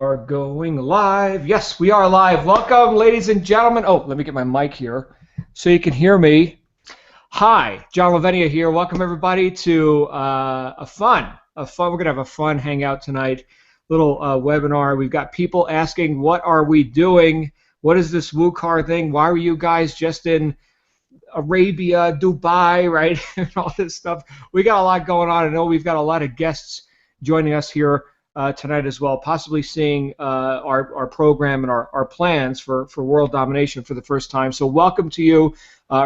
Are going live. Yes, we are live. Welcome, ladies and gentlemen. Oh, let me get my mic here so you can hear me. Hi, John Lavenia here. Welcome everybody to a fun. We're gonna have a fun hangout tonight. Little webinar. We've got people asking, "What are we doing? What is this Wukar thing? Why were you guys just in Arabia, Dubai, right?" And all this stuff. We got a lot going on. I know we've got a lot of guests joining us here tonight as well, possibly seeing our program and our plans for world domination for the first time. So welcome to you,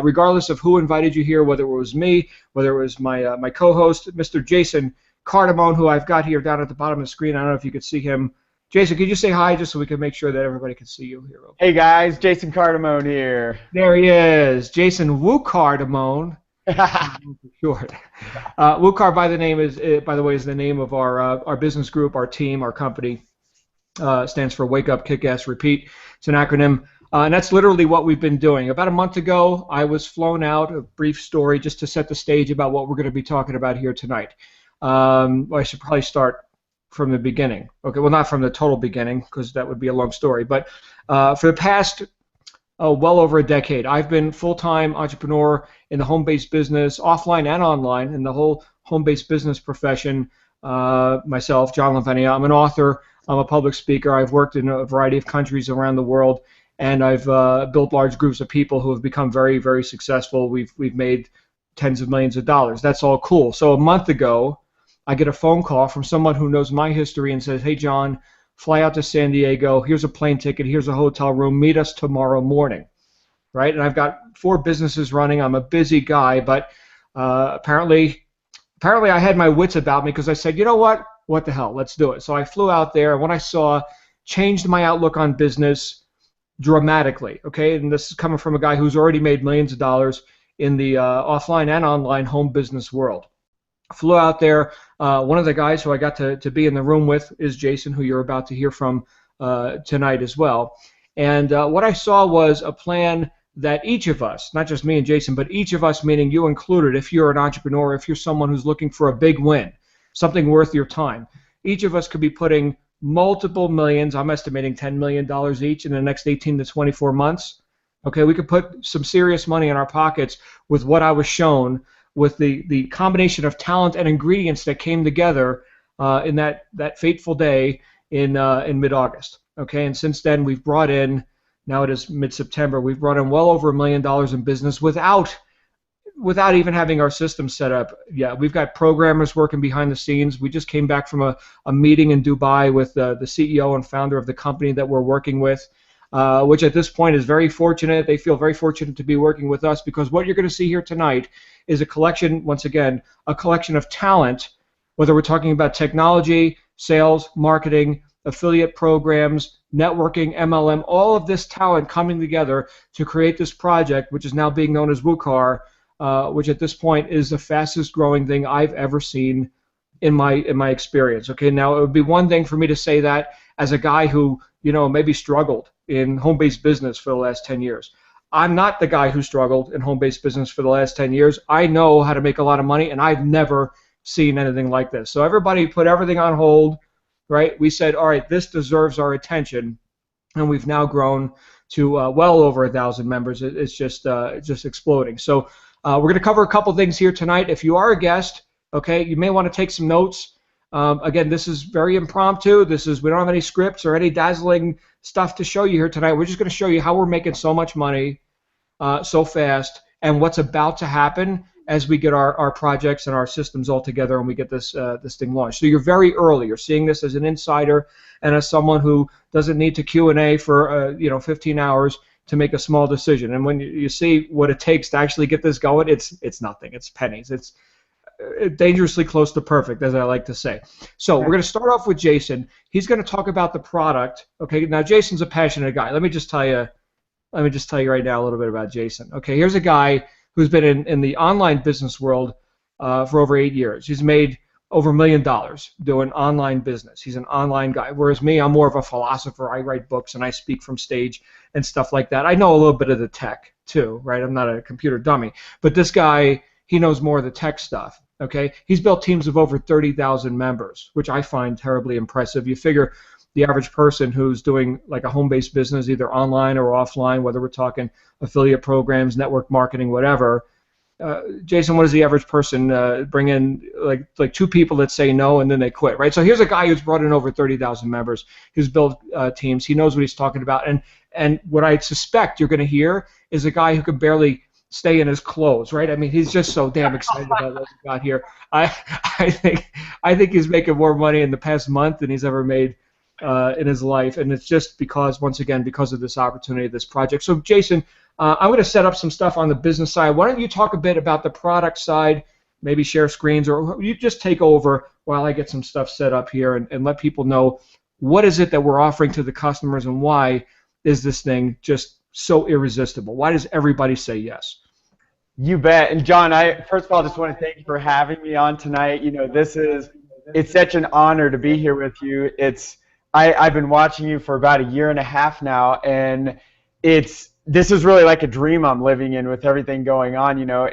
regardless of who invited you here, whether it was me, whether it was my co-host, Mr. Jason Cardamone, who I've got here down at the bottom of the screen. I don't know if you could see him. Jason, could you say hi just so we can make sure that everybody can see you here? Hey guys, Jason Cardamone here. There he is, Jason Wukar. Short. Wukar, by the way, is the name of our business group, our team, our company. Stands for Wake Up, Kick Ass, Repeat. It's an acronym, and that's literally what we've been doing. About a month ago, I was flown out. A brief story just to set the stage about what we're going to be talking about here tonight. I should probably start from the beginning. Okay, well, not from the total beginning because that would be a long story, but for the past well over a decade, I've been full-time entrepreneur in the home-based business, offline and online, in the whole home-based business profession. Myself, John Lavenia, I'm an author, I'm a public speaker, I've worked in a variety of countries around the world, and I've built large groups of people who have become very, very successful. We've made tens of millions of dollars. That's all cool. So a month ago, I get a phone call from someone who knows my history and says, "Hey, John, fly out to San Diego. Here's a plane ticket. Here's a hotel room. Meet us tomorrow morning." Right? And I've got 4 businesses running. I'm a busy guy, but apparently I had my wits about me because I said, you know what? What the hell? Let's do it. So I flew out there, and what I saw changed my outlook on business dramatically. Okay? And this is coming from a guy who's already made millions of dollars in the offline and online home business world. Flew out there. One of the guys who I got to be in the room with is Jason, who you're about to hear from tonight as well. And what I saw was a plan that each of us, not just me and Jason, but each of us, meaning you included, if you're an entrepreneur, if you're someone who's looking for a big win, something worth your time, each of us could be putting multiple millions, I'm estimating $10 million each in the next 18 to 24 months. Okay, we could put some serious money in our pockets with what I was shown, with the combination of talent and ingredients that came together in that fateful day in mid-August. Okay, and since then we've brought in, now it is mid-September, we've brought in well over $1 million in business without even having our system set up. Yeah, we've got programmers working behind the scenes. We just came back from a meeting in Dubai with the CEO and founder of the company that we're working with, which at this point is very fortunate. They feel very fortunate to be working with us because what you're going to see here tonight is a collection, once again, a collection of talent, whether we're talking about technology, sales, marketing, affiliate programs, networking, MLM, all of this talent coming together to create this project, which is now being known as Wukar, which at this point is the fastest growing thing I've ever seen in my experience. Okay, now it would be one thing for me to say that as a guy who, maybe struggled in home-based business for the last 10 years. I'm not the guy who struggled in home-based business for the last 10 years. I know how to make a lot of money, and I've never seen anything like this. So everybody put everything on hold, right? We said, all right, this deserves our attention, and we've now grown to well over 1,000 members. It's just exploding. So we're going to cover a couple things here tonight. If you are a guest, okay, you may want to take some notes. Again, this is very impromptu. We don't have any scripts or any dazzling stuff to show you here tonight. We're just going to show you how we're making so much money so fast and what's about to happen as we get our projects and our systems all together and we get this thing launched. So you're very early. You're seeing this as an insider and as someone who doesn't need to Q&A for 15 hours to make a small decision. And when you see what it takes to actually get this going, it's nothing. It's pennies. It's dangerously close to perfect, as I like to say. So we're going to start off with Jason. He's going to talk about the product. Okay, now Jason's a passionate guy. Let me just tell you right now a little bit about Jason. Okay, here's a guy who's been in the online business world for over 8 years. He's made over $1 million doing online business. He's an online guy, whereas me, I'm more of a philosopher. I write books and I speak from stage and stuff like that. I know a little bit of the tech too, right? I'm not a computer dummy, but this guy, he knows more of the tech stuff. Okay, he's built teams of over 30,000 members, which I find terribly impressive. You figure the average person who's doing like a home-based business, either online or offline, whether we're talking affiliate programs, network marketing, whatever. Jason, what does the average person bring in? Like two people that say no and then they quit, right? So here's a guy who's brought in over 30,000 members, who's built teams. He knows what he's talking about, and what I suspect you're going to hear is a guy who can barely stay in his clothes, right? I mean, he's just so damn excited about what he got here. I think he's making more money in the past month than he's ever made in his life, and it's just because, once again, because of this opportunity, this project. So, Jason, I'm going to set up some stuff on the business side. Why don't you talk a bit about the product side, maybe share screens, or you just take over while I get some stuff set up here and let people know what is it that we're offering to the customers and why is this thing just so irresistible? Why does everybody say yes? You bet. And John, I first of all just want to thank you for having me on tonight. You know, it's such an honor to be here with you. I've been watching you for about a year and a half now, and this is really like a dream I'm living in with everything going on. You know,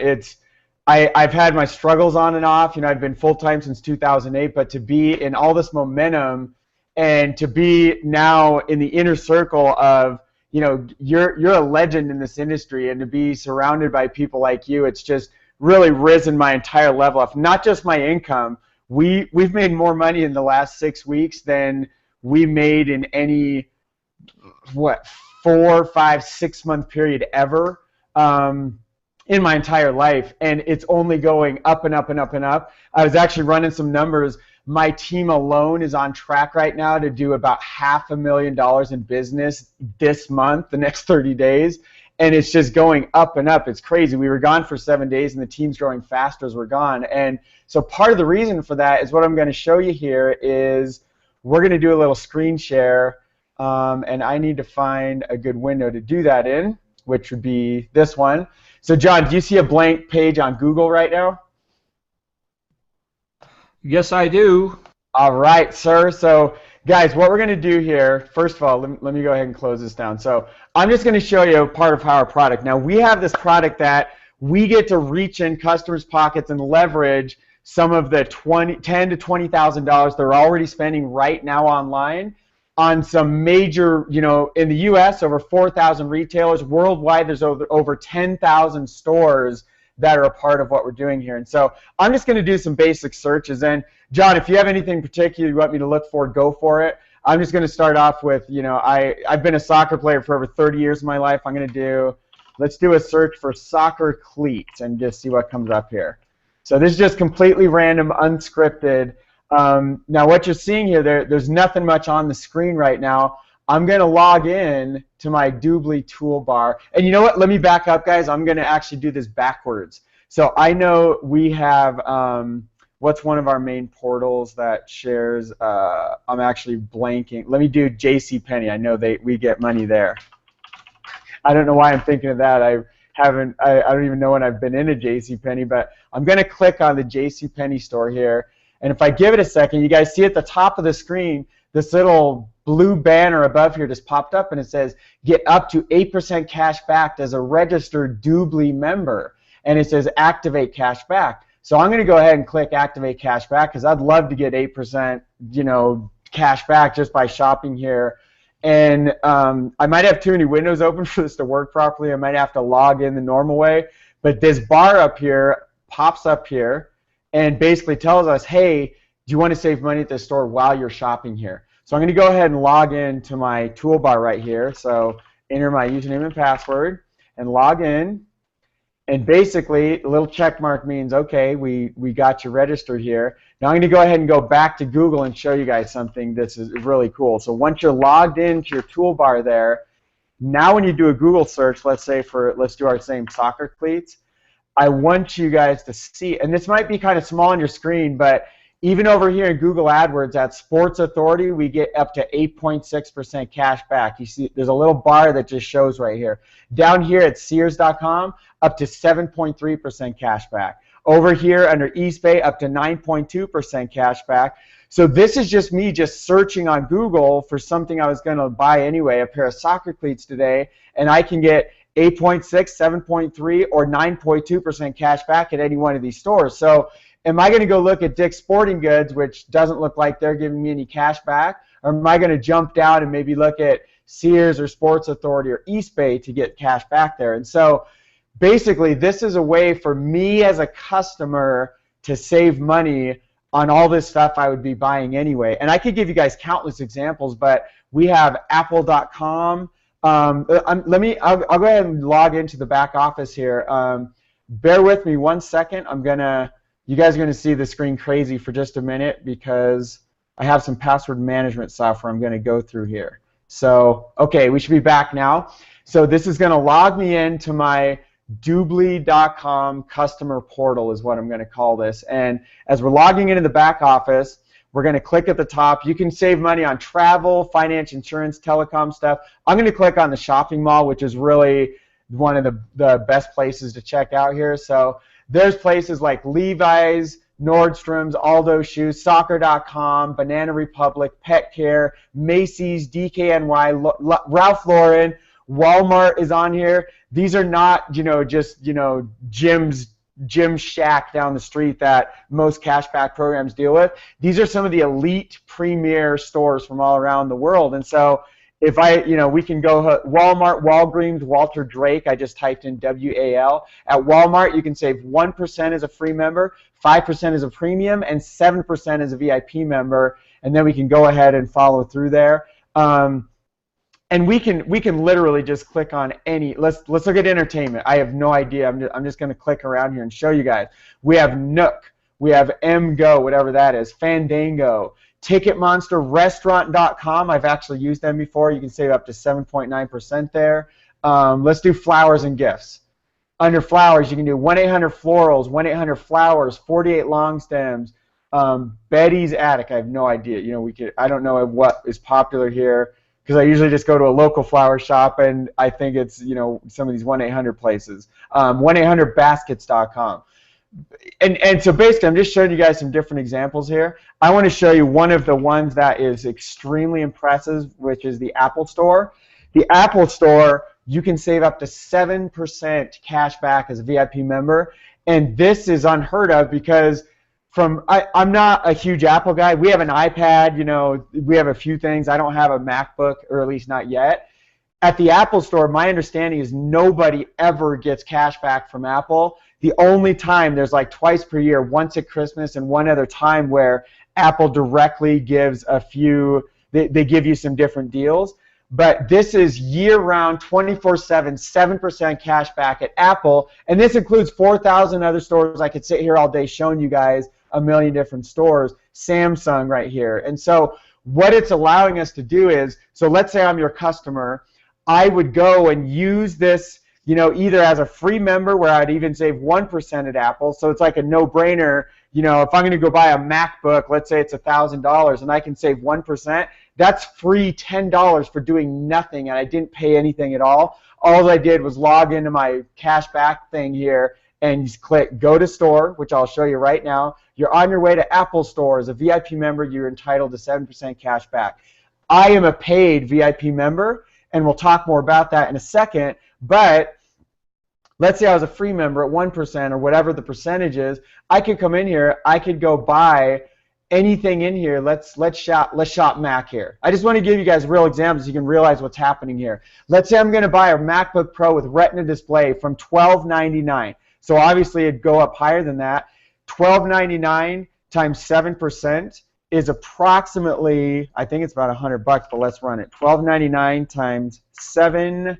I've had my struggles on and off. You know, I've been full-time since 2008, but to be in all this momentum and to be now in the inner circle of, you know, you're a legend in this industry, and to be surrounded by people like you, it's just really risen my entire level up. Not just my income. We've made more money in the last 6 weeks than we made in any 4, 5, 6 month period ever in my entire life, and it's only going up and up and up and up. I was actually running some numbers. My team alone is on track right now to do about $500,000 in business this month, the next 30 days, and it's just going up and up. It's crazy. We were gone for 7 days, and the team's growing faster as we're gone. And so part of the reason for that is what I'm going to show you here is we're going to do a little screen share, and I need to find a good window to do that in, which would be this one. So John, do you see a blank page on Google right now? Yes, I do. All right, sir. So guys, what we're going to do here, first of all, let me go ahead and close this down. So I'm just going to show you part of our product. Now, we have this product that we get to reach in customers' pockets and leverage some of the $10,000 to $20,000 they're already spending right now online on some major, you know, in the U.S., over 4,000 retailers. Worldwide, there's over 10,000 stores that are a part of what we're doing here. And so I'm just going to do some basic searches. And John, if you have anything particular you want me to look for, go for it. I'm just going to start off with, you know, I've been a soccer player for over 30 years of my life. I'm going to let's do a search for soccer cleats and just see what comes up here. So this is just completely random, unscripted. Now what you're seeing here, there's nothing much on the screen right now. I'm going to log in to my Dubli toolbar. And you know what? Let me back up, guys. I'm going to actually do this backwards. So I know we have, what's one of our main portals that shares, I'm actually blanking. Let me do JCPenney. I know we get money there. I don't know why I'm thinking of that. I don't even know when I've been in a JCPenney, but I'm going to click on the JCPenney store here. And if I give it a second, you guys see at the top of the screen, this little blue banner above here just popped up, and it says, get up to 8% cash back as a registered Dubli member. And it says, activate cash back. So I'm going to go ahead and click activate cash back because I'd love to get 8%, you know, cash back just by shopping here. And I might have too many windows open for this to work properly. I might have to log in the normal way. But this bar up here pops up here and basically tells us, hey, do you want to save money at the store while you're shopping here? So I'm going to go ahead and log in to my toolbar right here. So enter my username and password and log in. And basically, a little check mark means, okay, we got you registered here. Now I'm going to go ahead and go back to Google and show you guys something that's really cool. So once you're logged into your toolbar there, now when you do a Google search, let's do our same soccer cleats, I want you guys to see, and this might be kind of small on your screen, but even over here in Google AdWords at Sports Authority, we get up to 8.6% cash back. You see, there's a little bar that just shows right here. Down here at Sears.com, up to 7.3% cash back. Over here under Eastbay, up to 9.2% cash back. So this is just me just searching on Google for something I was going to buy anyway, a pair of soccer cleats today, and I can get 8.6, 7.3, or 9.2% cash back at any one of these stores. So am I going to go look at Dick's Sporting Goods, which doesn't look like they're giving me any cash back? or am I going to jump down and maybe look at Sears or Sports Authority or Eastbay to get cash back there? And so basically, this is a way for me as a customer to save money on all this stuff I would be buying anyway. And I could give you guys countless examples, but we have Apple.com. I'll go ahead and log into the back office here. Bear with me 1 second. You guys are gonna see the screen crazy for just a minute because I have some password management software I'm gonna go through here. So, okay, we should be back now. So this is gonna log me into my Dubli.com customer portal is what I'm going to call this. And as we're logging into the back office, we're going to click at the top. You can save money on travel, finance, insurance, telecom stuff. I'm going to click on the shopping mall, which is really one of the best places to check out here. So there's places like Levi's, Nordstrom's, Aldo Shoes, Soccer.com, Banana Republic, Pet Care, Macy's, DKNY, Ralph Lauren, Walmart is on here. These are not, just, Jim Shack down the street that most cashback programs deal with. These are some of the elite premier stores from all around the world. And so if we can go Walmart, Walgreens, Walter Drake. I just typed in WAL. At Walmart, you can save 1% as a free member, 5% as a premium, and 7% as a VIP member. And then we can go ahead and follow through there. And we can literally just click on any. Let's look at entertainment. I have no idea. I'm just going to click around here and show you guys. We have Nook. We have MGo, whatever that is. Fandango. Ticketmonster. Restaurant.com. I've actually used them before. You can save up to 7.9% there. Let's do flowers and gifts. Under flowers, you can do 1-800-Florals, 1-800-Flowers, 48 long stems. Betty's Attic. I have no idea. I don't know what is popular here, because I usually just go to a local flower shop, and I think it's, some of these 1-800 places. 1-800baskets.com. And so basically, I'm just showing you guys some different examples here. I want to show you one of the ones that is extremely impressive, which is the Apple Store. The Apple Store, you can save up to 7% cash back as a VIP member, and this is unheard of because I'm not a huge Apple guy. We have an iPad, we have a few things. I don't have a MacBook, or at least not yet. At the Apple Store, my understanding is nobody ever gets cash back from Apple. The only time, there's like twice per year, once at Christmas and one other time where Apple directly gives they give you some different deals. But this is year-round, 24/7, 7% cash back at Apple, and this includes 4,000 other stores. I could sit here all day showing you guys a million different stores. Samsung right here. And so what it's allowing us to do is, so let's say I'm your customer, I would go and use this, either as a free member where I'd even save 1% at Apple, so it's like a no-brainer. If I'm going to go buy a MacBook, let's say it's $1,000, and I can save 1%, that's free $10 for doing nothing, and I didn't pay anything at all. All I did was log into my cashback thing here and just click Go to Store, which I'll show you right now. You're on your way to Apple Store. As a VIP member, you're entitled to 7% cash back. I am a paid VIP member, and we'll talk more about that in a second, but let's say I was a free member at 1% or whatever the percentage is. I could come in here, I could go buy anything in here. Let's shop Mac here. I just want to give you guys real examples so you can realize what's happening here. Let's say I'm going to buy a MacBook Pro with Retina display from $1299. So obviously it'd go up higher than that. $1299 times 7% is approximately, I think it's about $100, but let's run it. $1299 times 7%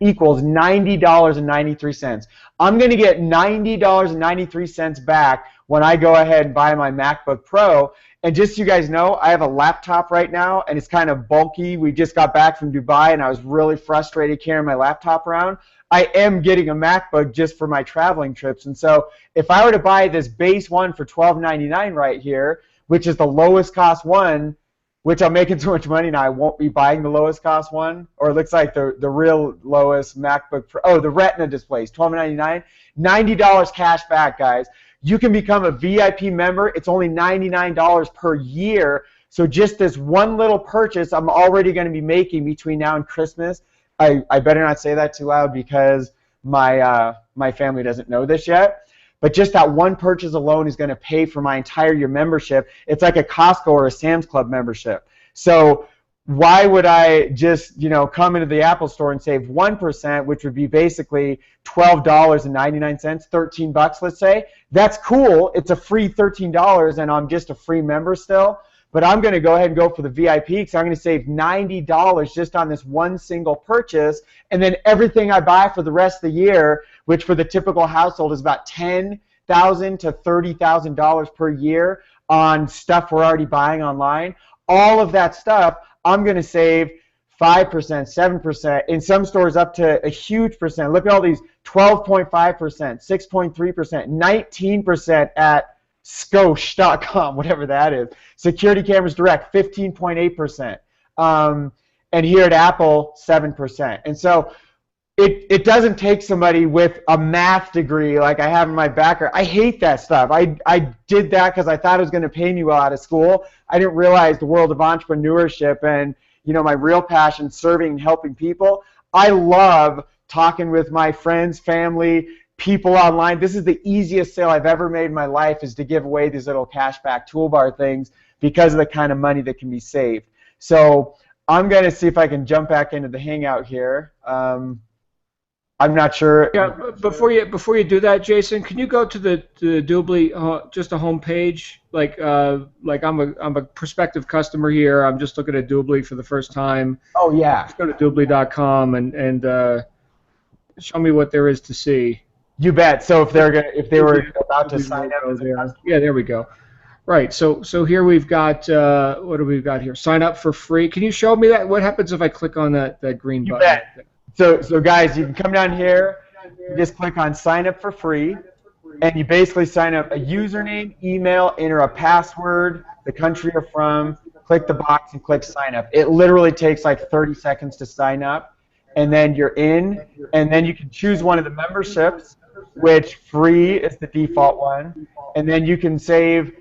equals $90.93. I'm going to get $90.93 back when I go ahead and buy my MacBook Pro. And just so you guys know, I have a laptop right now, and it's kind of bulky. We just got back from Dubai, and I was really frustrated carrying my laptop around. I am getting a MacBook just for my traveling trips. And so if I were to buy this base one for $1299 right here, which is the lowest cost one, which I'm making so much money now, I won't be buying the lowest cost one. Or it looks like the real lowest MacBook Pro. Oh, the Retina displays, $1299. $90 cash back, guys. You can become a VIP member. It's only $99 per year. So just this one little purchase, I'm already going to be making between now and Christmas. I better not say that too loud because my family doesn't know this yet. but just that one purchase alone is going to pay for my entire year membership. It's like a Costco or a Sam's Club membership. So why would I just, come into the Apple store and save 1%, which would be basically $12.99, 13 bucks, let's say? That's cool. It's a free $13 and I'm just a free member still. But I'm going to go ahead and go for the VIP because I'm going to save $90 just on this one single purchase. And then everything I buy for the rest of the year, which for the typical household is about $10,000 to $30,000 per year on stuff we're already buying online, all of that stuff, I'm going to save 5%, 7%, in some stores up to a huge percent. Look at all these 12.5%, 6.3%, 19% at Scosh.com, whatever that is. Security Cameras Direct, 15.8%. And here at Apple, 7%. And so it doesn't take somebody with a math degree like I have in my background. I hate that stuff. I did that because I thought it was going to pay me well out of school. I didn't realize the world of entrepreneurship and my real passion, serving and helping people. I love talking with my friends, family, people online. This is the easiest sale I've ever made in my life, is to give away these little cashback toolbar things because of the kind of money that can be saved. So I'm going to see if I can jump back into the Hangout here. I'm not sure. Yeah, before you do that, Jason, can you go to the Dubli just a home page? Like I'm a prospective customer here. I'm just looking at Dubli for the first time. Oh yeah. Just go to Dubli.com and show me what there is to see. You bet. So if they were about to sign up as a customer. Yeah, there we go. Right. So here we've got what do we got here? Sign up for free. Can you show me that? What happens if I click on that green button? You bet. So guys, you can come down here, you just click on sign up for free, and you basically sign up a username, email, enter a password, the country you're from, click the box and click sign up. It literally takes like 30 seconds to sign up, and then you're in, and then you can choose one of the memberships, which free is the default one, and then you can save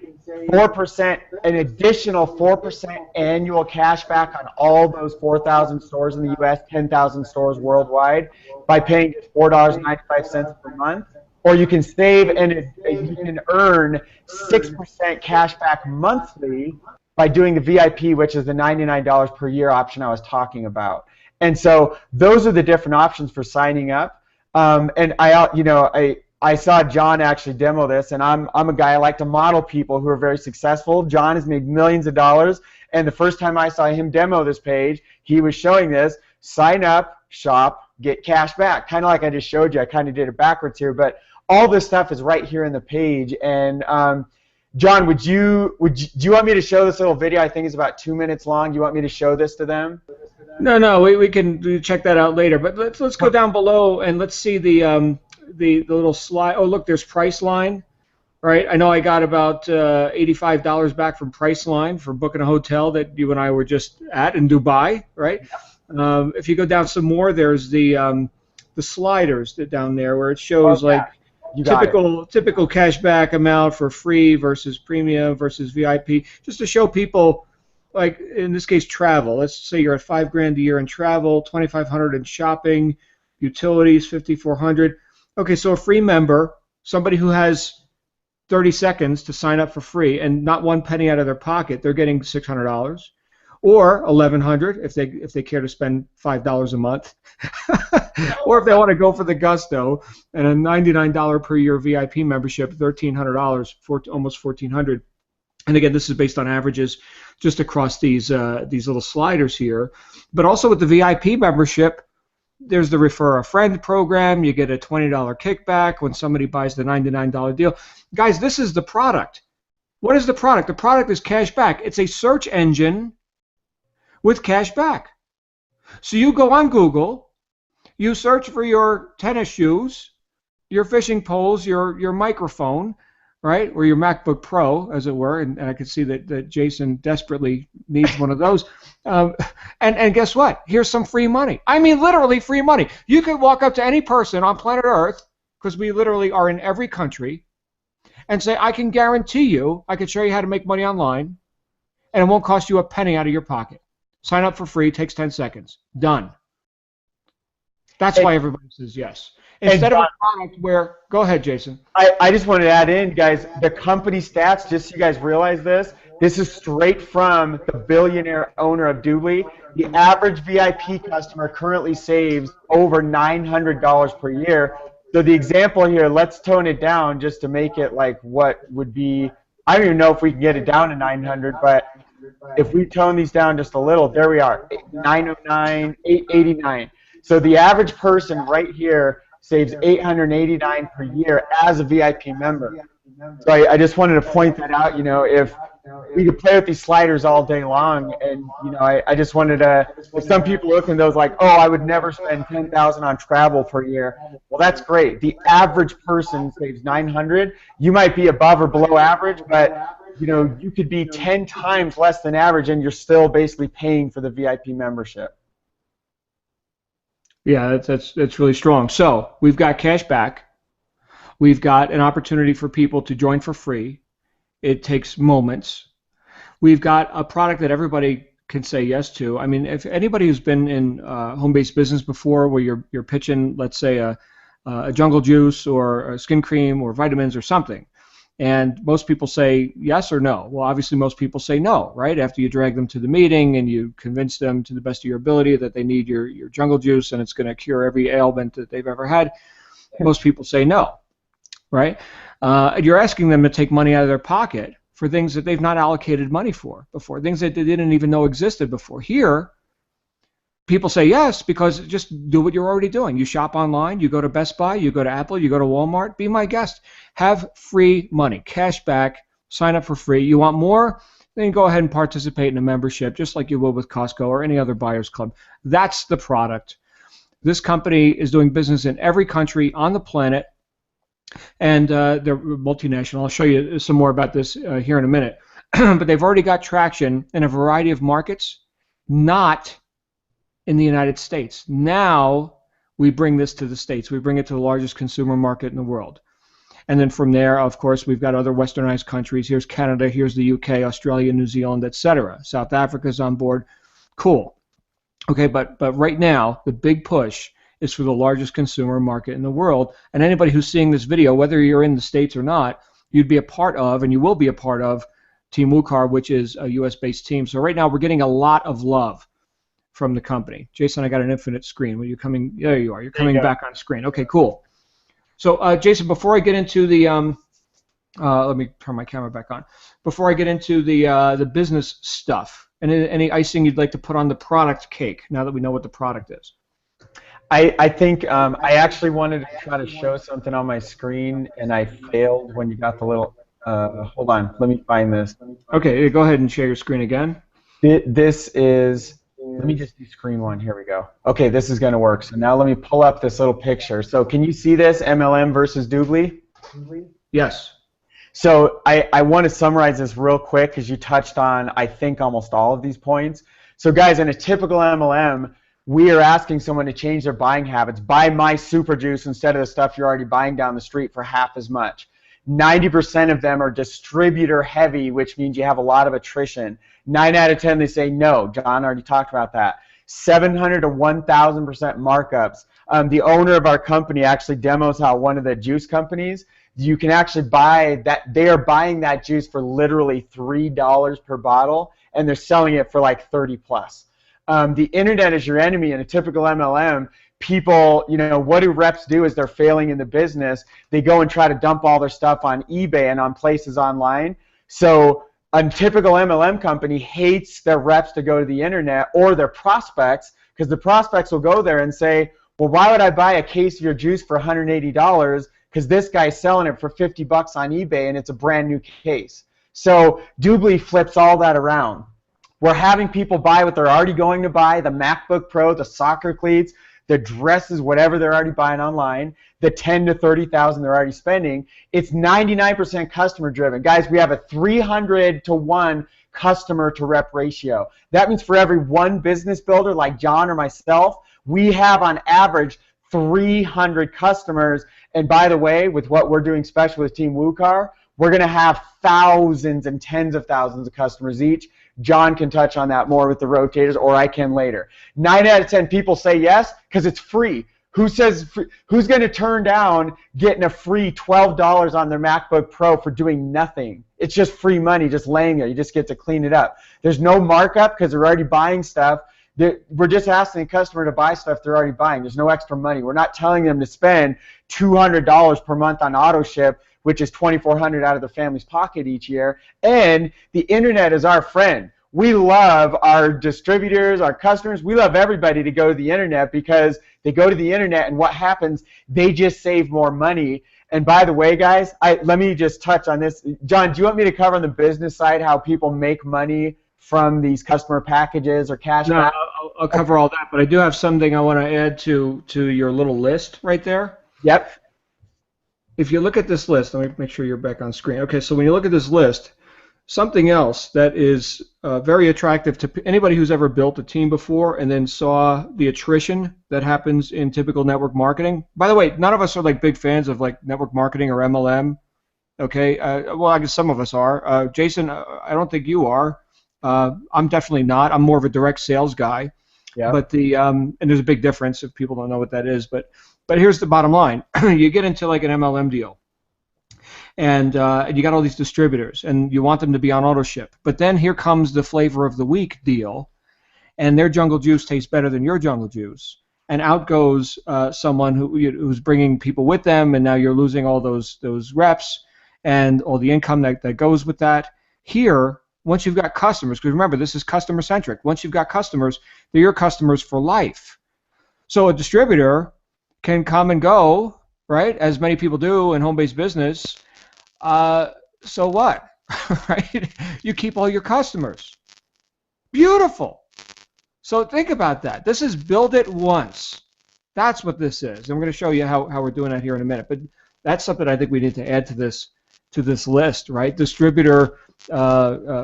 4%, an additional 4% annual cash back on all those 4,000 stores in the U.S., 10,000 stores worldwide by paying $4.95 per month. Or you can save and you can earn 6% cash back monthly by doing the VIP, which is the $99 per year option I was talking about. And so those are the different options for signing up. And I saw John actually demo this, and I'm a guy, I like to model people who are very successful. John has made millions of dollars, and the first time I saw him demo this page, he was showing this: sign up, shop, get cash back. Kind of like I just showed you. I kind of did it backwards here, but all this stuff is right here in the page. And John, do you want me to show this little video? I think it's about 2 minutes long. Do you want me to show this to them? No, we can check that out later. But let's go down below and let's see the little slide. Oh, look, there's Priceline, right? I know I got about $85 back from Priceline for booking a hotel that you and I were just at in Dubai, right? If you go down some more, there's the sliders down there where it shows typical cashback amount for free versus premium versus VIP, just to show people, like in this case, travel. Let's say you're at $5,000 a year in travel, $2,500 in shopping, utilities, $5,400. Okay, so a free member, somebody who has 30 seconds to sign up for free and not one penny out of their pocket, they're getting $600, or $1,100 if they care to spend $5 a month, or if they want to go for the gusto and a $99 per year VIP membership, $1,300, almost $1,400. And again, this is based on averages just across these little sliders here. But also with the VIP membership, there's the Refer a Friend program. You get a $20 kickback when somebody buys the $99 deal. Guys, this is the product. What is the product? The product is cashback. It's a search engine with cashback. So you go on Google, you search for your tennis shoes, your fishing poles, your microphone, right, or your MacBook Pro, as it were, and I can see that Jason desperately needs one of those. And guess what? Here's some free money. I mean, literally free money. You could walk up to any person on planet Earth, because we literally are in every country, and say, I can guarantee you, I can show you how to make money online, and it won't cost you a penny out of your pocket. Sign up for free, takes 10 seconds. Done. That's why everybody says yes. Instead of a product where, go ahead, Jason. I just wanted to add in, guys, the company stats, just so you guys realize this is straight from the billionaire owner of Dubli. The average VIP customer currently saves over $900 per year. So the example here, let's tone it down just to make it like what would be, I don't even know if we can get it down to 900, but if we tone these down just a little, there we are, 909, 889. So the average person right here saves $889 per year as a VIP member. So I just wanted to point that out. You know, if we could play with these sliders all day long, and you know, I just wanted to. If some people look at those like, oh, I would never spend $10,000 on travel per year. Well, that's great. The average person saves 900. You might be above or below average, but you know, you could be 10 times less than average, and you're still basically paying for the VIP membership. Yeah, that's really strong. So we've got cash back. We've got an opportunity for people to join for free. It takes moments. We've got a product that everybody can say yes to. I mean, if anybody who's been in home-based business before, where you're pitching, let's say, a jungle juice or a skin cream or vitamins or something, and most people say yes or no. Well, obviously most people say no, right? After you drag them to the meeting and you convince them to the best of your ability that they need your jungle juice and it's going to cure every ailment that they've ever had, most people say no, right? You're asking them to take money out of their pocket for things that they've not allocated money for before, things that they didn't even know existed before. Here, people say yes because just do what you're already doing. You shop online, you go to Best Buy, you go to Apple, you go to Walmart, be my guest. Have free money, cash back, sign up for free. You want more? Then go ahead and participate in a membership just like you would with Costco or any other buyer's club. That's the product. This company is doing business in every country on the planet, and they're multinational. I'll show you some more about this here in a minute. But they've already got traction in a variety of markets, not in the United States. Now we bring this to the States. We bring it to the largest consumer market in the world. And then from there, of course, we've got other westernized countries. Here's Canada, here's the UK, Australia, New Zealand, etc. South Africa's on board. Cool. Okay, but right now, the big push is for the largest consumer market in the world. And anybody who's seeing this video, whether you're in the States or not, you'd be a part of, and you will be a part of, Team Wukar, which is a US-based team. So right now, we're getting a lot of love from the company. Jason, I got an infinite screen. When you're coming, there you are. You're coming back on screen. Okay, cool. So, Jason, before I get into the, let me turn my camera back on. Before I get into the business stuff, any icing you'd like to put on the product cake? Now that we know what the product is. I think I actually wanted to try to show something on my screen, and I failed when you got the little. Hold on, let me find this. Okay, go ahead and share your screen again. This is. Let me just do screen one. Here we go. Okay, this is going to work. So now let me pull up this little picture. So can you see this, MLM versus Dubli? Yes. So I want to summarize this real quick because you touched on, I think, almost all of these points. So guys, in a typical MLM, we are asking someone to change their buying habits. Buy my super juice instead of the stuff you're already buying down the street for half as much. 90% of them are distributor heavy, which means you have a lot of attrition. 9 out of 10, they say no. John already talked about that. 700 to 1,000% markups. The owner of our company actually demos how one of the juice companies, you can actually buy that. They are buying that juice for literally $3 per bottle, and they're selling it for like 30 plus. The internet is your enemy in a typical MLM. People, you know, what do reps do as they're failing in the business? They go and try to dump all their stuff on eBay and on places online. So a typical MLM company hates their reps to go to the internet or their prospects, because the prospects will go there and say, well, why would I buy a case of your juice for $180 because this guy's selling it for 50 bucks on eBay and it's a brand new case. So Dubli flips all that around. We're having people buy what they're already going to buy, the MacBook Pro, the soccer cleats, the dresses, whatever they're already buying online, the 10 to 30,000 they're already spending. It's 99% customer driven. Guys, we have a 300 to 1 customer to rep ratio. That means for every one business builder like John or myself, we have on average 300 customers. And by the way, with what we're doing special with Team Wukar, we're going to have thousands and tens of thousands of customers each. John can touch on that more with the rotators, or I can later. 9 out of 10 people say yes because it's free. Who's going to turn down getting a free $12 on their MacBook Pro for doing nothing? It's just free money just laying there. You just get to clean it up. There's no markup because they're already buying stuff. We're just asking the customer to buy stuff they're already buying. There's no extra money. We're not telling them to spend $200 per month on auto ship, which is $2,400 out of their family's pocket each year. And the internet is our friend. We love our distributors, our customers. We love everybody to go to the internet because they go to the internet and what happens, they just save more money. And by the way, guys, let me just touch on this. John, do you want me to cover on the business side how people make money from these customer packages or cashback? No, I'll cover all that, but I do have something I want to add to your little list right there. Yep. If you look at this list, let me make sure you're back on screen. Okay, so when you look at this list, something else that is very attractive to anybody who's ever built a team before and then saw the attrition that happens in typical network marketing. By the way, none of us are like big fans of like network marketing or MLM. Okay, well, I guess some of us are. Jason, I don't think you are. I'm definitely not. I'm more of a direct sales guy. Yeah. But and there's a big difference if people don't know what that is. But here's the bottom line: you get into like an MLM deal. And you got all these distributors, and you want them to be on auto ship. But then here comes the flavor of the week deal, and their jungle juice tastes better than your jungle juice. And out goes someone who's bringing people with them, and now you're losing all those reps and all the income that goes with that. Here, once you've got customers, because remember, this is customer-centric. Once you've got customers, they're your customers for life. So a distributor can come and go, right, as many people do in home-based business. So what? Right? You keep all your customers. Beautiful. So think about that. This is build it once. That's what this is. And we're going to show you how we're doing that here in a minute. But that's something I think we need to add to this list, right? Distributor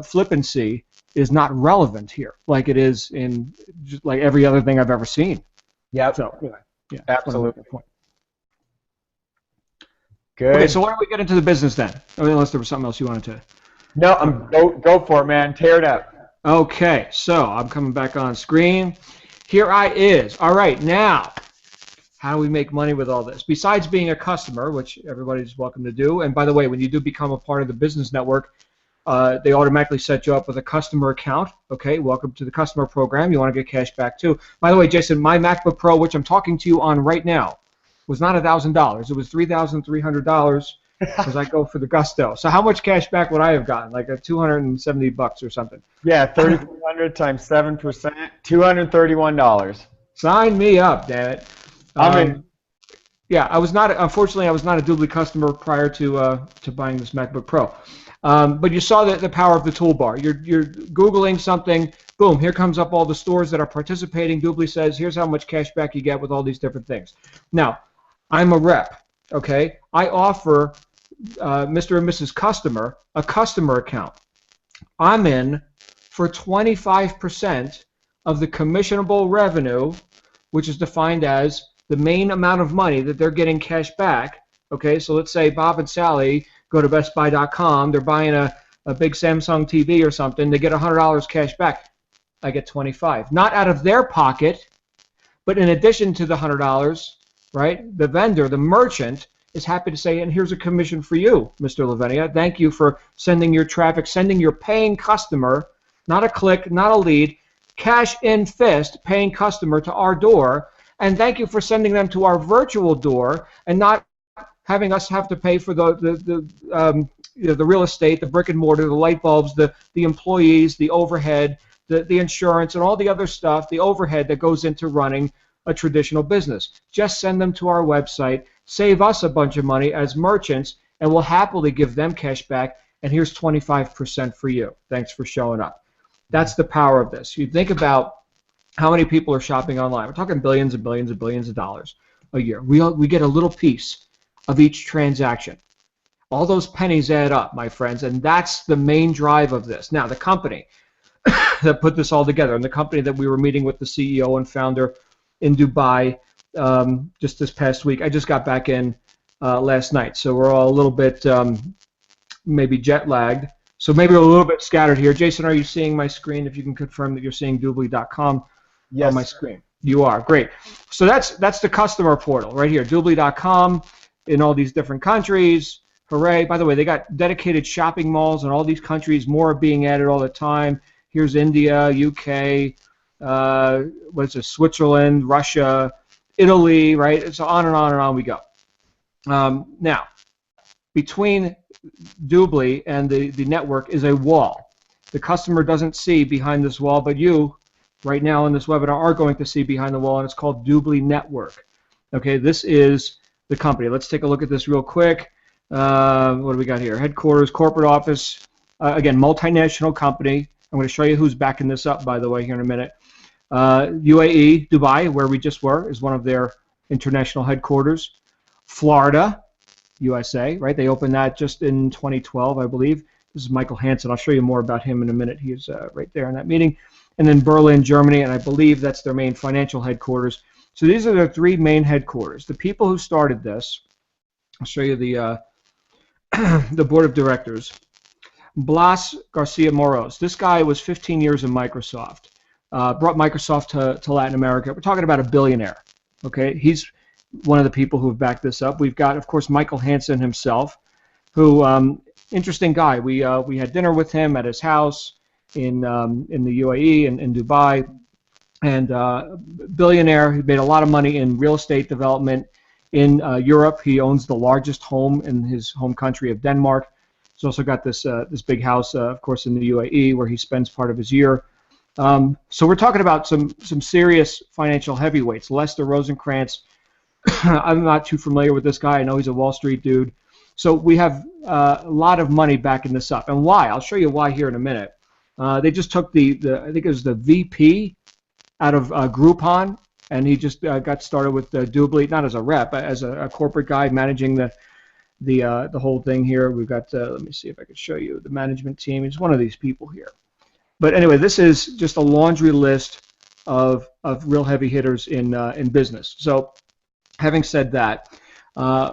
flippancy is not relevant here, like it is in just like every other thing I've ever seen. Yeah. So yeah, absolutely. Good. Okay, so why don't we get into the business then? Unless there was something else you wanted to. No, go for it, man. Tear it up. Okay, so I'm coming back on screen. Here I is. All right, now, how do we make money with all this? Besides being a customer, which everybody's welcome to do, and by the way, when you do become a part of the business network, they automatically set you up with a customer account. Okay, welcome to the customer program. You want to get cash back too. By the way, Jason, my MacBook Pro, which I'm talking to you on right now, was not $1,000. It was $3,300 because I go for the gusto. So how much cash back would I have gotten? Like a $270 or something. Yeah, 3,400 times 7%, $231. Sign me up, damn it. Yeah, I was not. Unfortunately, I was not a Dubli customer prior to buying this MacBook Pro. But you saw the power of the toolbar. You're Googling something, boom, here comes up all the stores that are participating. Dubli says, here's how much cash back you get with all these different things. Now, I'm a rep, okay? I offer Mr. and Mrs. Customer a customer account. I'm in for 25% of the commissionable revenue, which is defined as the main amount of money that they're getting cash back. Okay, so let's say Bob and Sally go to bestbuy.com, they're buying a big Samsung TV or something, they get $100 cash back. I get $25. Not out of their pocket, but in addition to the $100, right, the vendor, the merchant, is happy to say, and here's a commission for you, Mr. Lavenia. Thank you for sending your traffic, sending your paying customer, not a click, not a lead, cash in fist paying customer to our door, and thank you for sending them to our virtual door and not having us have to pay for the real estate, the brick and mortar, the light bulbs, the employees, the overhead, the insurance, and all the other stuff, the overhead that goes into running a traditional business. Just send them to our website, save us a bunch of money as merchants, and we'll happily give them cash back, and here's 25% for you. Thanks for showing up. That's the power of this. You think about how many people are shopping online. We're talking billions and billions and billions of dollars a year. We get a little piece of each transaction. All those pennies add up, my friends, and that's the main drive of this. Now, the company that put this all together, and the company that we were meeting with the CEO and founder in Dubai just this past week. I just got back in last night, so we're all a little bit maybe jet lagged, so maybe we're a little bit scattered here. Jason, are you seeing my screen? If you can confirm that you're seeing Dubli.com on my screen. You are, great. So that's the customer portal right here, Dubli.com, in all these different countries. Hooray. By the way, they got dedicated shopping malls in all these countries. More are being added all the time. Here's India, UK, what's it, Switzerland, Russia, Italy, right? So on and on and on we go. Now, between Dubli and the network is a wall. The customer doesn't see behind this wall, but you, right now in this webinar, are going to see behind the wall, and it's called Dubli Network. Okay, this is the company. Let's take a look at this real quick. What do we got here? Headquarters, corporate office. Again, multinational company. I'm going to show you who's backing this up, by the way, here in a minute. UAE, Dubai, where we just were, is one of their international headquarters. Florida, USA, right? They opened that just in 2012, I believe. This is Michael Hansen. I'll show you more about him in a minute. He's right there in that meeting. And then Berlin, Germany, and I believe that's their main financial headquarters. So these are their three main headquarters. The people who started this, I'll show you the the board of directors. Blas Garcia Moros. This guy was 15 years in Microsoft. Brought Microsoft to Latin America. We're talking about a billionaire. Okay, he's one of the people who have backed this up. We've got, of course, Michael Hansen himself, who interesting guy. We had dinner with him at his house in the UAE and in Dubai, and billionaire who made a lot of money in real estate development in Europe. He owns the largest home in his home country of Denmark. He's also got this this big house, of course, in the UAE where he spends part of his year. So we're talking about some serious financial heavyweights. Lester Rosenkrantz. I'm not too familiar with this guy. I know he's a Wall Street dude. So we have a lot of money backing this up. And why? I'll show you why here in a minute. They just took the I think it was the VP out of Groupon, and he just got started with Dubli, not as a rep, but as a corporate guy managing the whole thing here. We've got, let me see if I can show you the management team. He's one of these people here. But anyway, this is just a laundry list of real heavy hitters in business. So having said that,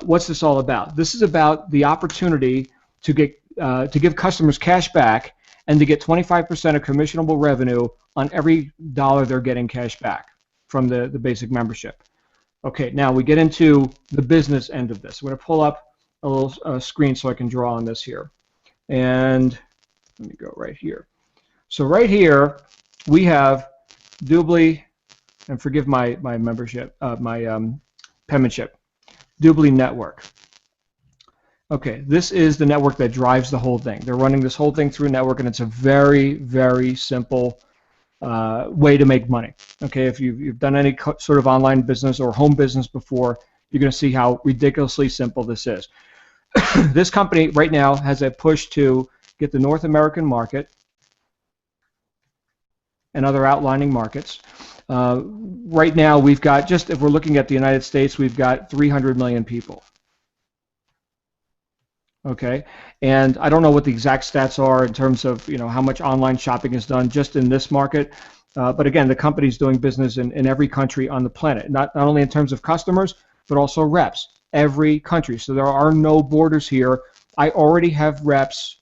what's this all about? This is about the opportunity to give customers cash back and to get 25% of commissionable revenue on every dollar they're getting cash back from the basic membership. Okay, now we get into the business end of this. We're going to pull up a little screen so I can draw on this here. And let me go right here. So right here we have Dubli, and forgive my membership, penmanship, Dubli Network. Okay, this is the network that drives the whole thing. They're running this whole thing through network, and it's a very, very simple way to make money. Okay, if you've done any sort of online business or home business before, you're going to see how ridiculously simple this is. This company right now has a push to get the North American market and other outlining markets. Right now, we've got, just if we're looking at the United States, we've got 300 million people. Okay, and I don't know what the exact stats are in terms of how much online shopping is done just in this market, but again, the company's doing business in every country on the planet, not only in terms of customers, but also reps, every country. So there are no borders here. I already have reps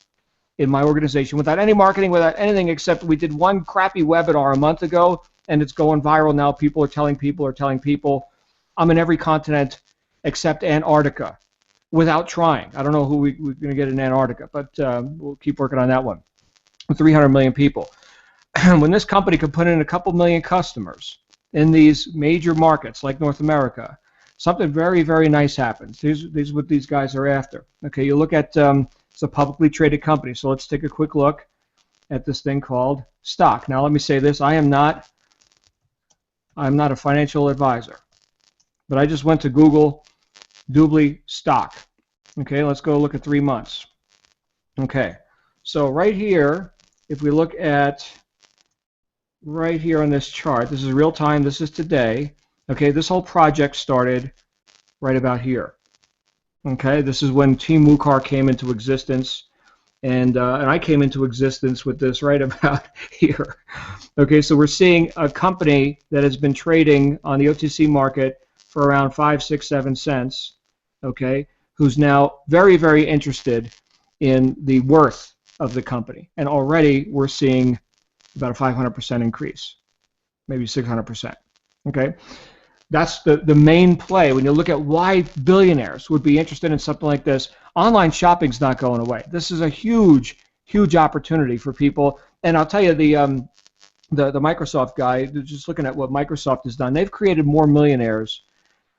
in my organization without any marketing, without anything, except we did one crappy webinar a month ago, and it's going viral now. People are telling people. I'm in every continent except Antarctica without trying. I don't know who we're going to get in Antarctica, but we'll keep working on that one. 300 million people. When this company could put in a couple million customers in these major markets like North America, something very, very nice happens. These are what these guys are after. Okay, you look at it's a publicly traded company, so let's take a quick look at this thing called stock. Now let me say this, I'm not a financial advisor, but I just went to Google Dubli stock. Okay, let's go look at 3 months. Okay, so right here, if we look at right here on this chart, this is real time, this is today. Okay, this whole project started right about here. Okay, this is when Team Wukar came into existence, and I came into existence with this right about here. Okay, so we're seeing a company that has been trading on the OTC market for around 5, 6, 7 cents. Okay, who's now very, very interested in the worth of the company, and already we're seeing about a 500% increase, maybe 600%. Okay, that's the main play. When you look at why billionaires would be interested in something like this, online shopping's not going away. This is a huge, huge opportunity for people. And I'll tell you, the Microsoft guy, just looking at what Microsoft has done, they've created more millionaires.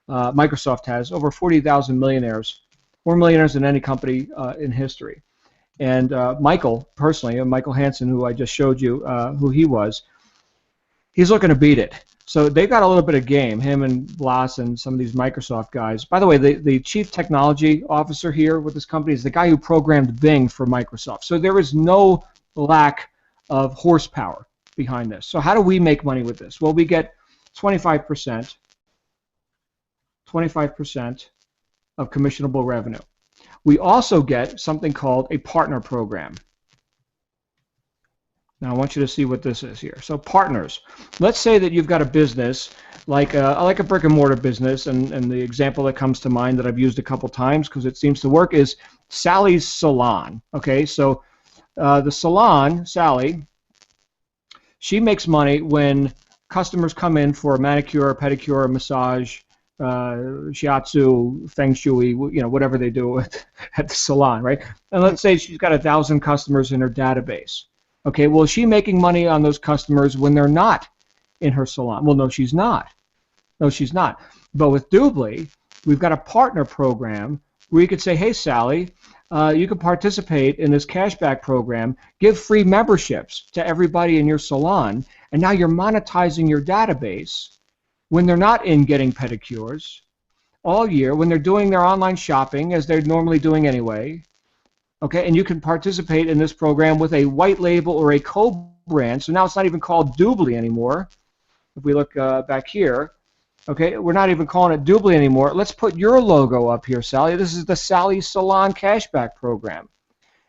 Microsoft has over 40,000 millionaires, more millionaires than any company in history. And Michael, personally, Michael Hansen, who I just showed you who he was, he's looking to beat it. So they've got a little bit of game, him and Blas and some of these Microsoft guys. By the way, the chief technology officer here with this company is the guy who programmed Bing for Microsoft. So there is no lack of horsepower behind this. So how do we make money with this? Well, we get 25% of commissionable revenue. We also get something called a partner program. Now I want you to see what this is here. So partners. Let's say that you've got a business like a brick and mortar business, and the example that comes to mind that I've used a couple times because it seems to work is Sally's Salon. Okay, so the salon, Sally, she makes money when customers come in for a manicure, pedicure, massage, shiatsu, feng shui, whatever they do at the salon, right? And let's say she's got 1,000 customers in her database. Okay, well, is she making money on those customers when they're not in her salon? Well, no, she's not. No, she's not. But with Dubli, we've got a partner program where you could say, hey, Sally, you can participate in this cashback program, give free memberships to everybody in your salon, and now you're monetizing your database when they're not in getting pedicures all year, when they're doing their online shopping as they're normally doing anyway. Okay, and you can participate in this program with a white label or a co-brand. So now it's not even called Dubli anymore. If we look back here, okay, we're not even calling it Dubli anymore. Let's put your logo up here, Sally. This is the Sally Salon Cashback Program.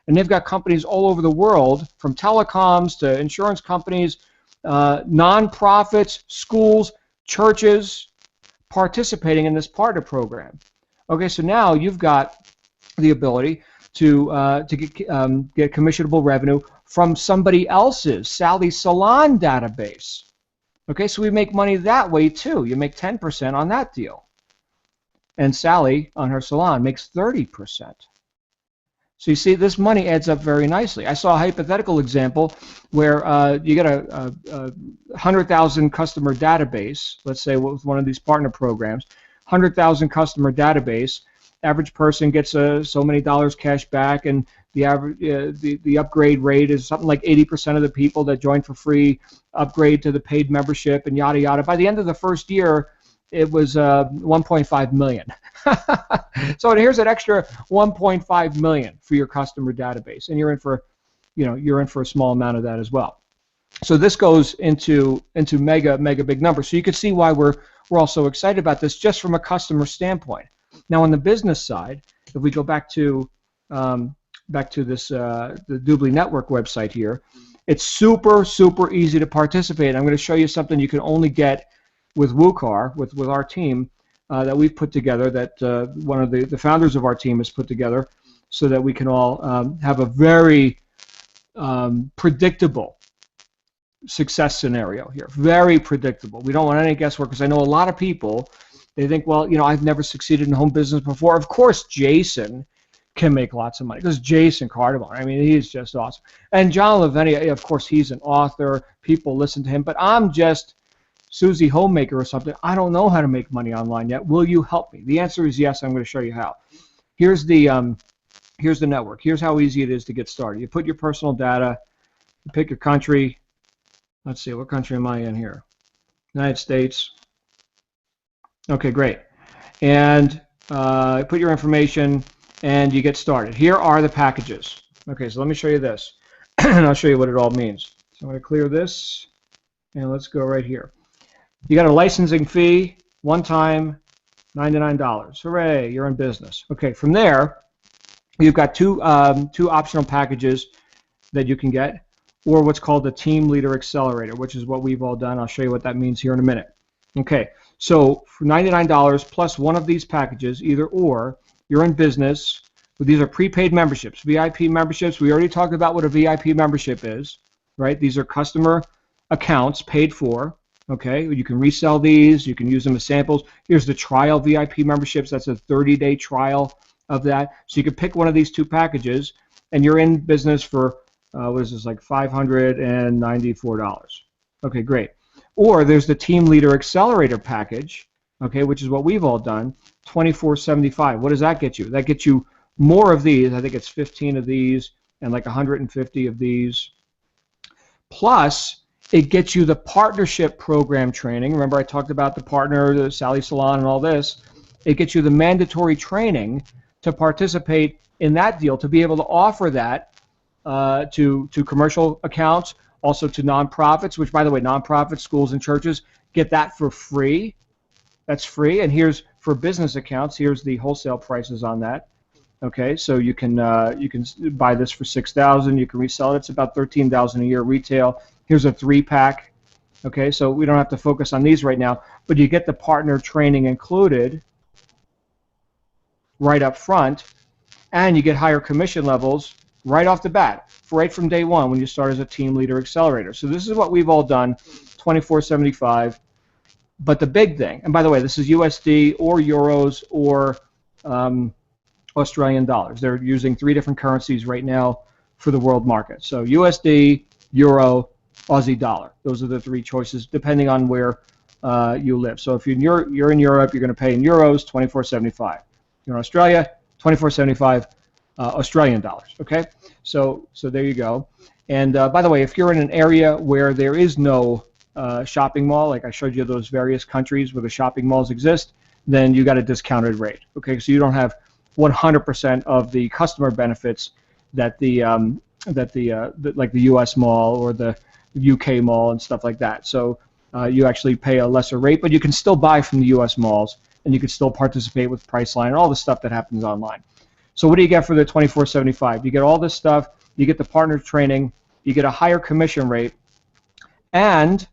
And they've got companies all over the world, from telecoms to insurance companies, nonprofits, schools, churches, participating in this partner program. Okay, so now you've got the ability to get commissionable revenue from somebody else's Sally Salon database. Okay, so we make money that way too. You make 10% on that deal. And Sally, on her salon, makes 30%. So you see, this money adds up very nicely. I saw a hypothetical example where you get a 100,000 customer database, let's say with one of these partner programs, 100,000 customer database. Average person gets so many dollars cash back, and the average the upgrade rate is something like 80% of the people that join for free upgrade to the paid membership, and yada yada. By the end of the first year, it was 1.5 million. So here's an extra 1.5 million for your customer database, and you're in for a small amount of that as well. So this goes into mega big numbers. So you can see why we're all so excited about this just from a customer standpoint. Now on the business side, if we go back to this the Dubli Network website here, it's super easy to participate. I'm going to show you something you can only get with Wukar, with our team that we've put together, that one of the founders of our team has put together, so that we can all have a very predictable success scenario here. Very predictable. We don't want any guesswork, because I know a lot of people, they think, well, I've never succeeded in home business before. Of course Jason can make lots of money, because Jason Cardamone, I mean, he's just awesome. And John Lavenia, of course, he's an author. People listen to him. But I'm just Susie Homemaker or something. I don't know how to make money online yet. Will you help me? The answer is yes. I'm going to show you how. Here's the network. Here's how easy it is to get started. You put your personal data. You pick your country. Let's see, what country am I in here? United States. Okay, great. And put your information, and you get started. Here are the packages. Okay, so let me show you this, and I'll show you what it all means. So I'm going to clear this, and let's go right here. You got a licensing fee, one time, $99. Hooray, you're in business. Okay, from there, you've got two optional packages that you can get, or what's called the Team Leader Accelerator, which is what we've all done. I'll show you what that means here in a minute. Okay, so for $99 plus one of these packages, either or, you're in business. These are prepaid memberships, VIP memberships. We already talked about what a VIP membership is, right? These are customer accounts paid for, Okay, you can resell these. You can use them as samples. Here's the trial VIP memberships. That's a 30-day trial of that. So you can pick one of these two packages, and you're in business for what is this, like $594? Okay, great. Or there's the Team Leader Accelerator package, okay, which is what we've all done, $24.75. What does that get you? That gets you more of these. I think it's 15 of these and like 150 of these. Plus, it gets you the partnership program training. Remember I talked about the partner, the Sally Salon, and all this. It gets you the mandatory training to participate in that deal, to be able to offer that to commercial accounts, also to nonprofits, which, by the way, nonprofits, schools, and churches get that for free. That's free. And here's for business accounts. Here's the wholesale prices on that. Okay, so you can buy this for $6,000. You can resell it. It's about $13,000 a year retail. Here's a 3-pack. Okay, so we don't have to focus on these right now, but you get the partner training included right up front, and you get higher commission levels right off the bat, right from day one when you start as a Team Leader Accelerator. So this is what we've all done, $24.75. But the big thing, and by the way, this is USD or euros or Australian dollars. They're using 3 different currencies right now for the world market. So USD, Euro, Aussie dollar. Those are the 3 choices depending on where you live. So if you're in Europe, you're going to pay in euros, $24.75. You're in Australia, $24.75 Australian dollars. Okay, so there you go. And by the way, if you're in an area where there is no shopping mall, like I showed you those various countries where the shopping malls exist, then you got a discounted rate. Okay, so you don't have 100% of the customer benefits that like the U.S. mall or the UK mall and stuff like that. So you actually pay a lesser rate, but you can still buy from the U.S. malls, and you can still participate with Priceline and all the stuff that happens online. So what do you get for the $24.75? You get all this stuff. You get the partner training. You get a higher commission rate, and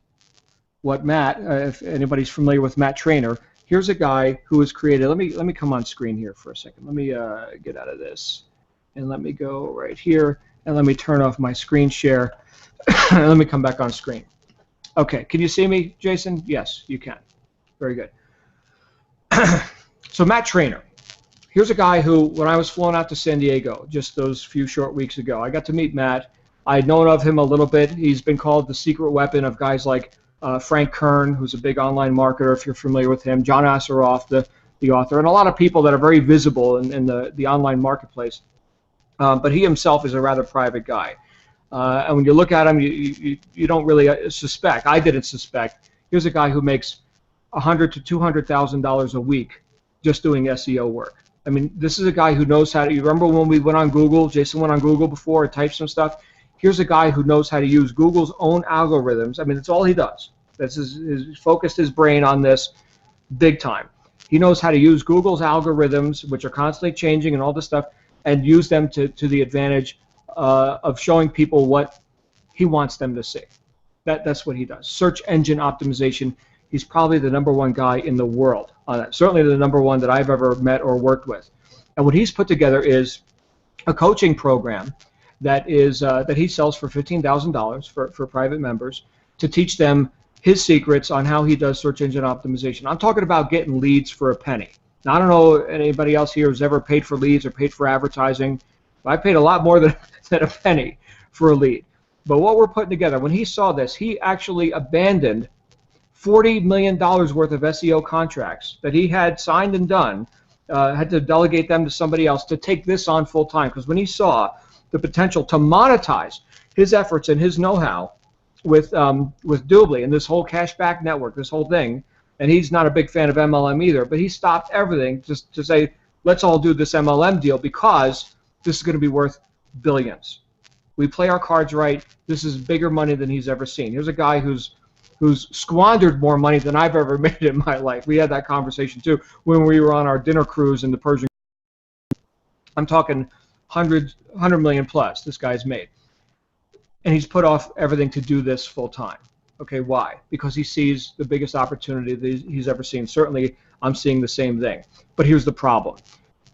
what Matt, if anybody's familiar with Matt Trainer, here's a guy who has created. Let me come on screen here for a second. Let me get out of this, and let me go right here, and let me turn off my screen share. And let me come back on screen. Okay, can you see me, Jason? Yes, you can. Very good. So Matt Trainer. Here's a guy who, when I was flown out to San Diego just those few short weeks ago, I got to meet Matt. I'd known of him a little bit. He's been called the secret weapon of guys like Frank Kern, who's a big online marketer, if you're familiar with him, John Asseroff, the author, and a lot of people that are very visible in the online marketplace. But he himself is a rather private guy. And when you look at him, you don't really suspect. I didn't suspect. Here's a guy who makes $100,000 to $200,000 a week just doing SEO work. I mean, this is a guy who knows how to. You remember when we went on Google? Jason went on Google before and typed some stuff. Here's a guy who knows how to use Google's own algorithms. I mean, it's all he does. That's he's focused his brain on this big time. He knows how to use Google's algorithms, which are constantly changing and all this stuff, and use them to the advantage of showing people what he wants them to see. That's what he does. Search engine optimization. He's probably the #1 guy in the world on that. Certainly the #1 that I've ever met or worked with. And what he's put together is a coaching program that is that he sells for $15,000 for private members to teach them his secrets on how he does search engine optimization. I'm talking about getting leads for a penny. Now, I don't know anybody else here who's ever paid for leads or paid for advertising. I paid a lot more than a penny for a lead. But what we're putting together, when he saw this, he actually abandoned $40 million worth of SEO contracts that he had signed and done, had to delegate them to somebody else to take this on full time. Because when he saw the potential to monetize his efforts and his know-how with Dubli and this whole cashback network, this whole thing, and he's not a big fan of MLM either, but he stopped everything just to say, let's all do this MLM deal because this is going to be worth billions. We play our cards right. This is bigger money than he's ever seen. Here's a guy who's squandered more money than I've ever made in my life. We had that conversation too when we were on our dinner cruise in the Persian. I'm talking 100 million plus this guy's made. And he's put off everything to do this full time. Okay, why? Because he sees the biggest opportunity that he's ever seen. Certainly, I'm seeing the same thing. But here's the problem.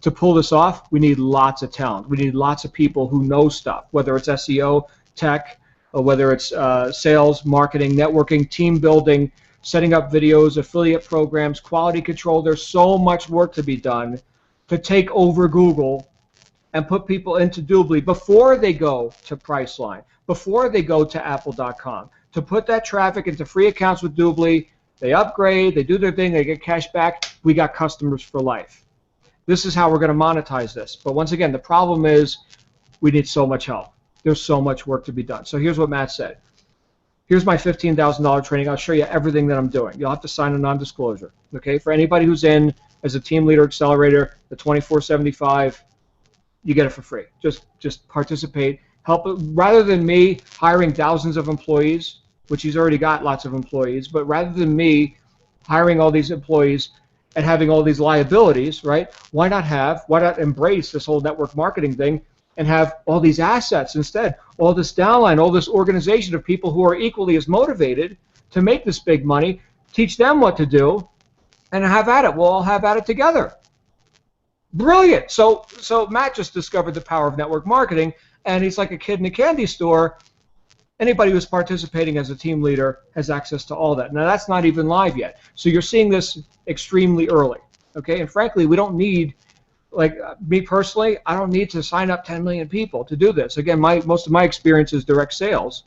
To pull this off, we need lots of talent. We need lots of people who know stuff, whether it's SEO, tech, or whether it's sales, marketing, networking, team building, setting up videos, affiliate programs, quality control. There's so much work to be done to take over Google and put people into Dubli before they go to Priceline, before they go to Apple.com, to put that traffic into free accounts with Dubli. They upgrade, they do their thing, they get cash back. We got customers for life. This is how we're going to monetize this. But once again, the problem is we need so much help. There's so much work to be done. So here's what Matt said. Here's my $15,000 training. I'll show you everything that I'm doing. You'll have to sign a non-disclosure. Okay? For anybody who's in as a team leader accelerator, the 2475, you get it for free. Just participate. Help. Rather than me hiring thousands of employees, which he's already got lots of employees, but rather than me hiring all these employees and having all these liabilities, right? Why not embrace this whole network marketing thing and have all these assets instead, all this downline, all this organization of people who are equally as motivated to make this big money, teach them what to do, and have at it. We'll all have at it together. Brilliant. So Matt just discovered the power of network marketing, and he's like a kid in a candy store. Anybody who's participating as a team leader has access to all that. Now, that's not even live yet. So you're seeing this extremely early, okay? And frankly, we don't need, like me personally, I don't need to sign up 10 million people to do this. Again, most of my experience is direct sales,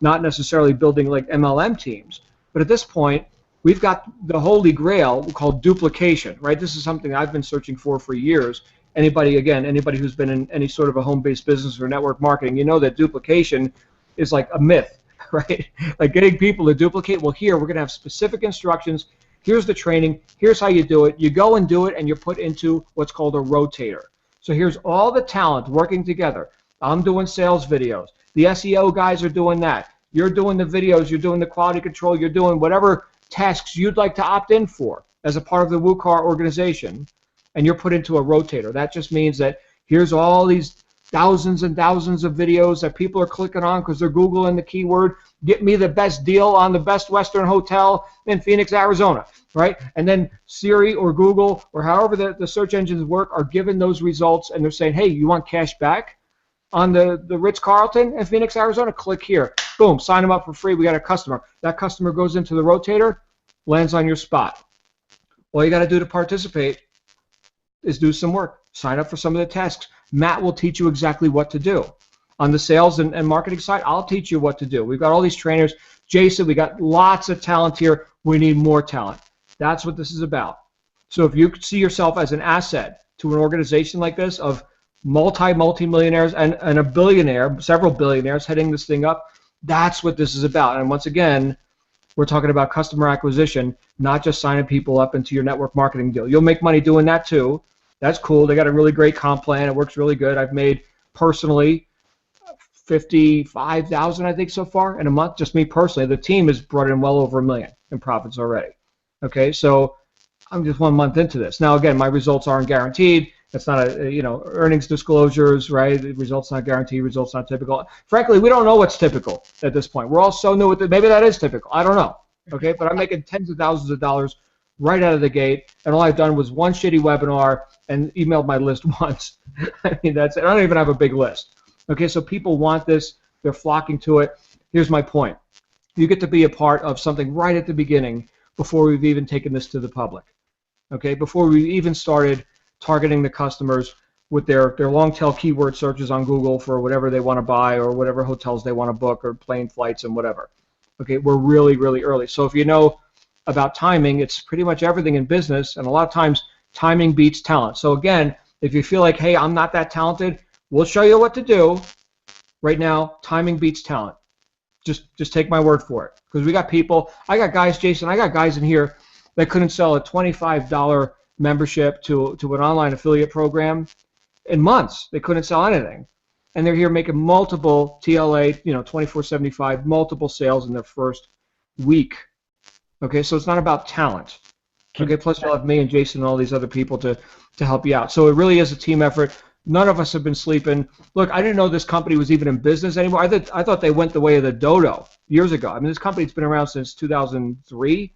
not necessarily building like MLM teams. But at this point, we've got the holy grail called duplication, right? This is something I've been searching for years. Anybody who's been in any sort of a home-based business or network marketing, you know that duplication is like a myth, right? Like getting people to duplicate. Well, here we're going to have specific instructions. Here's the training. Here's how you do it. You go and do it, and you're put into what's called a rotator. So here's all the talent working together. I'm doing sales videos. The SEO guys are doing that. You're doing the videos. You're doing the quality control. You're doing whatever tasks you'd like to opt in for as a part of the Wukar organization, and you're put into a rotator. That just means that here's all these thousands and thousands of videos that people are clicking on because they're Googling the keyword, get me the best deal on the best Western hotel in Phoenix, Arizona, right? And then Siri or Google or however the search engines work are given those results, and they're saying, hey, you want cash back on the Ritz-Carlton in Phoenix, Arizona? Click here. Boom, sign them up for free. We got a customer. That customer goes into the rotator, lands on your spot. All you got to do to participate is do some work. Sign up for some of the tasks. Matt will teach you exactly what to do. On the sales and marketing side, I'll teach you what to do. We've got all these trainers. Jason, we got lots of talent here. We need more talent. That's what this is about. So if you see yourself as an asset to an organization like this of multi-millionaires and a billionaire, several billionaires heading this thing up, that's what this is about. And once again, we're talking about customer acquisition, not just signing people up into your network marketing deal. You'll make money doing that too. That's cool. They got a really great comp plan. It works really good. I've made personally $55,000, I think, so far in a month. Just me personally. The team has brought in well over $1 million in profits already. Okay, so I'm just 1 month into this. Now, again, my results aren't guaranteed. It's not earnings disclosures, right? The results not guaranteed. Results not typical. Frankly, we don't know what's typical at this point. We're all so new with it. Maybe that is typical. I don't know. Okay, but I'm making tens of thousands of dollars right out of the gate, and all I've done was one shitty webinar and emailed my list once. I mean, that's it. I don't even have a big list. Okay, so people want this. They're flocking to it. Here's my point. You get to be a part of something right at the beginning before we've even taken this to the public. Okay, before we even started targeting the customers with their long tail keyword searches on Google for whatever they want to buy or whatever hotels they want to book or plane flights and whatever. Okay, we're really, really early. So if you know about timing, it's pretty much everything in business, and a lot of times timing beats talent. So again, if you feel like, hey, I'm not that talented, we'll show you what to do. Right now, timing beats talent. Just take my word for it, because we got people. I got guys, Jason. I got guys in here that couldn't sell a $25 membership to an online affiliate program in months. They couldn't sell anything, and they're here making multiple TLA, 2475, multiple sales in their first week. Okay, so it's not about talent. Okay, plus you'll have me and Jason and all these other people to help you out. So it really is a team effort. None of us have been sleeping. Look, I didn't know this company was even in business anymore. I thought they went the way of the dodo years ago. I mean, this company's been around since 2003.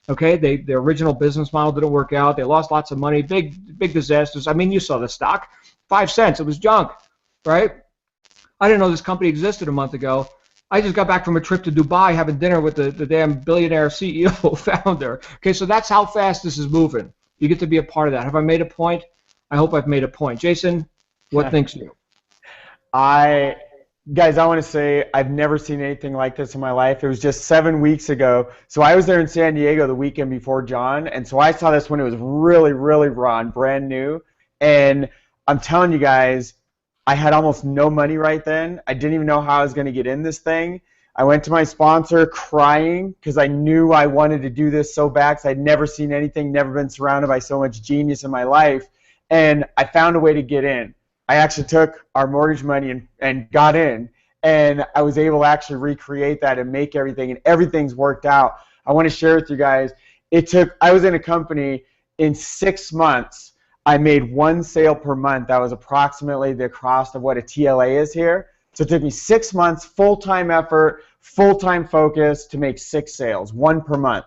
Okay, their original business model didn't work out. They lost lots of money, big disasters. I mean, you saw the stock, 5 cents. It was junk, right? I didn't know this company existed a month ago. I just got back from a trip to Dubai having dinner with the damn billionaire CEO founder. Okay, so that's how fast this is moving. You get to be a part of that. Have I made a point? I hope I've made a point. Jason, what thinks you? Guys, I want to say I've never seen anything like this in my life. It was just 7 weeks ago. So I was there in San Diego the weekend before John, and so I saw this when it was really, really raw and brand new. And I'm telling you guys, I had almost no money right then. I didn't even know how I was going to get in this thing. I went to my sponsor crying because I knew I wanted to do this so bad because I'd never seen anything, never been surrounded by so much genius in my life. And I found a way to get in. I actually took our mortgage money and got in, and I was able to actually recreate that and make everything, and everything's worked out. I want to share with you guys, I was in a company in 6 months. I made 1 sale per month. That was approximately the cost of what a TLA is here. So it took me 6 months, full-time effort, full-time focus to make 6 sales, 1 per month.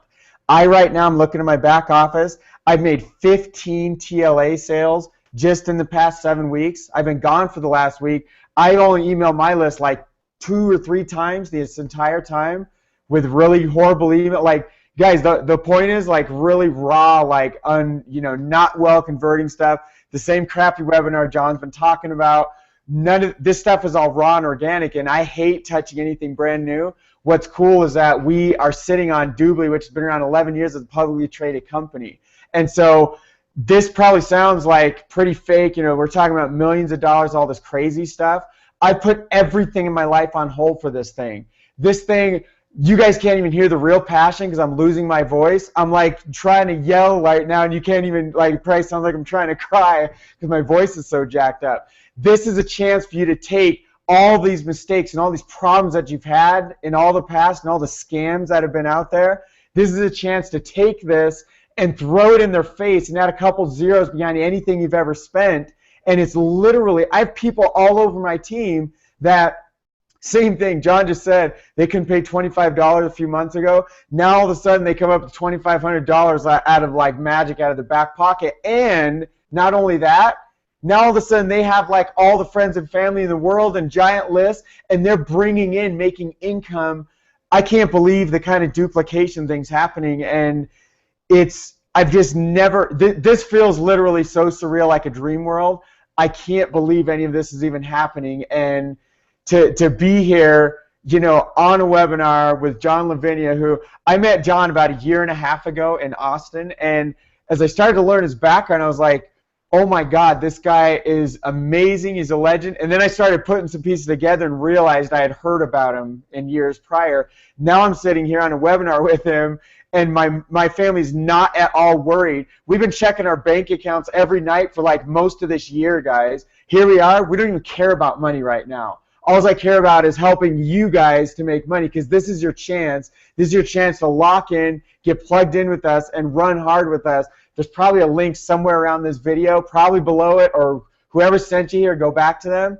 Right now, I'm looking at my back office. I've made 15 TLA sales just in the past 7 weeks. I've been gone for the last week. I only emailed my list like 2 or 3 times this entire time with really horrible email. Like, guys, the point is like really raw, like not well converting stuff. The same crappy webinar John's been talking about. None of this stuff is all raw and organic, and I hate touching anything brand new. What's cool is that we are sitting on Dubli, which has been around 11 years as a publicly traded company. And so this probably sounds like pretty fake. We're talking about millions of dollars, all this crazy stuff. I put everything in my life on hold for this thing. This thing, you guys can't even hear the real passion because I'm losing my voice. I'm like trying to yell right now, and you can't even, like, probably sounds like I'm trying to cry because my voice is so jacked up. This is a chance for you to take all these mistakes and all these problems that you've had in all the past and all the scams that have been out there. This is a chance to take this and throw it in their face and add a couple zeros behind anything you've ever spent. And it's literally, I have people all over my team that, same thing, John just said, they couldn't pay $25 a few months ago. Now all of a sudden they come up with $2,500 out of like magic out of their back pocket. And not only that, now all of a sudden they have like all the friends and family in the world and giant lists, and they're bringing in, making income. I can't believe the kind of duplication things happening. And I've just never, this feels literally so surreal, like a dream world. I can't believe any of this is even happening. And to be here, on a webinar with John Lavenia, who I met John about 1.5 years ago in Austin. And as I started to learn his background, I was like, oh my God, this guy is amazing. He's a legend. And then I started putting some pieces together and realized I had heard about him in years prior. Now I'm sitting here on a webinar with him, and my family's not at all worried. We've been checking our bank accounts every night for like most of this year, guys. Here we are. We don't even care about money right now. All I care about is helping you guys to make money, because this is your chance. This is your chance to lock in, get plugged in with us, and run hard with us. There's probably a link somewhere around this video, probably below it, or whoever sent you here, go back to them.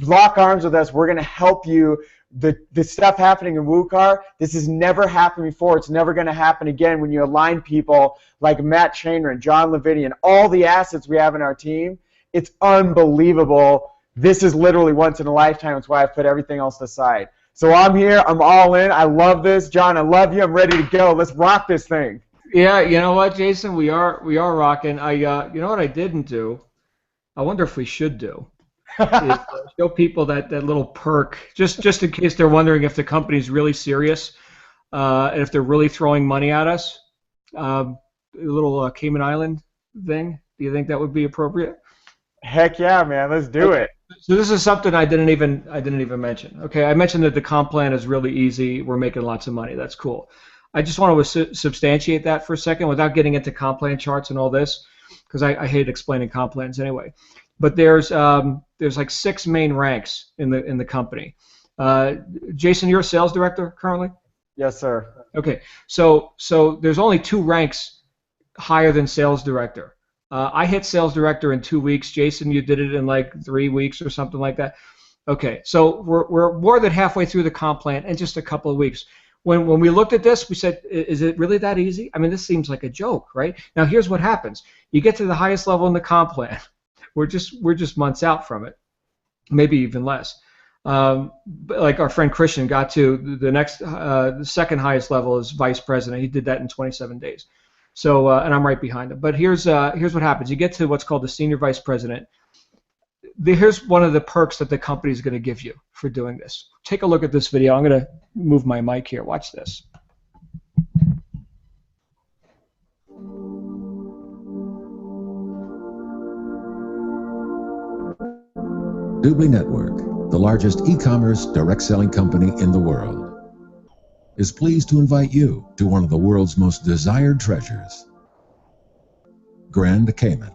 Lock arms with us. We're going to help you. The stuff happening in Wukar, this has never happened before. It's never going to happen again when you align people like Matt Trainer and John Lavenia and all the assets we have in our team. It's unbelievable. This is literally once in a lifetime. That's why I put everything else aside. So I'm here. I'm all in. I love this. John, I love you. I'm ready to go. Let's rock this thing. Yeah, you know what, Jason? We are rocking. You know what I didn't do? I wonder if we should do. Is show people that little perk, just in case they're wondering if the company's really serious, and if they're really throwing money at us. A little Cayman Island thing. Do you think that would be appropriate? Heck yeah, man. Let's do it. So this is something I didn't even mention. Okay, I mentioned that the comp plan is really easy. We're making lots of money. That's cool. I just want to substantiate that for a second without getting into comp plan charts and all this, because I hate explaining comp plans anyway. But there's like 6 main ranks in the company. Jason, you're a sales director currently? Yes, sir. Okay, so there's only 2 ranks higher than sales director. I hit sales director in 2 weeks. Jason, you did it in like 3 weeks or something like that. Okay, so we're more than halfway through the comp plan in just a couple of weeks. When we looked at this, we said, is it really that easy? I mean, this seems like a joke, right? Now, here's what happens. You get to the highest level in the comp plan. We're just months out from it, maybe even less. Like our friend Kristian got to the second highest level is vice president. He did that in 27 days. So, and I'm right behind him. But here's what happens. You get to what's called the senior vice president. Here's one of the perks that the company is going to give you for doing this. Take a look at this video. I'm going to move my mic here. Watch this. Dubli Network, the largest e-commerce direct selling company in the world, is pleased to invite you to one of the world's most desired treasures, Grand Cayman.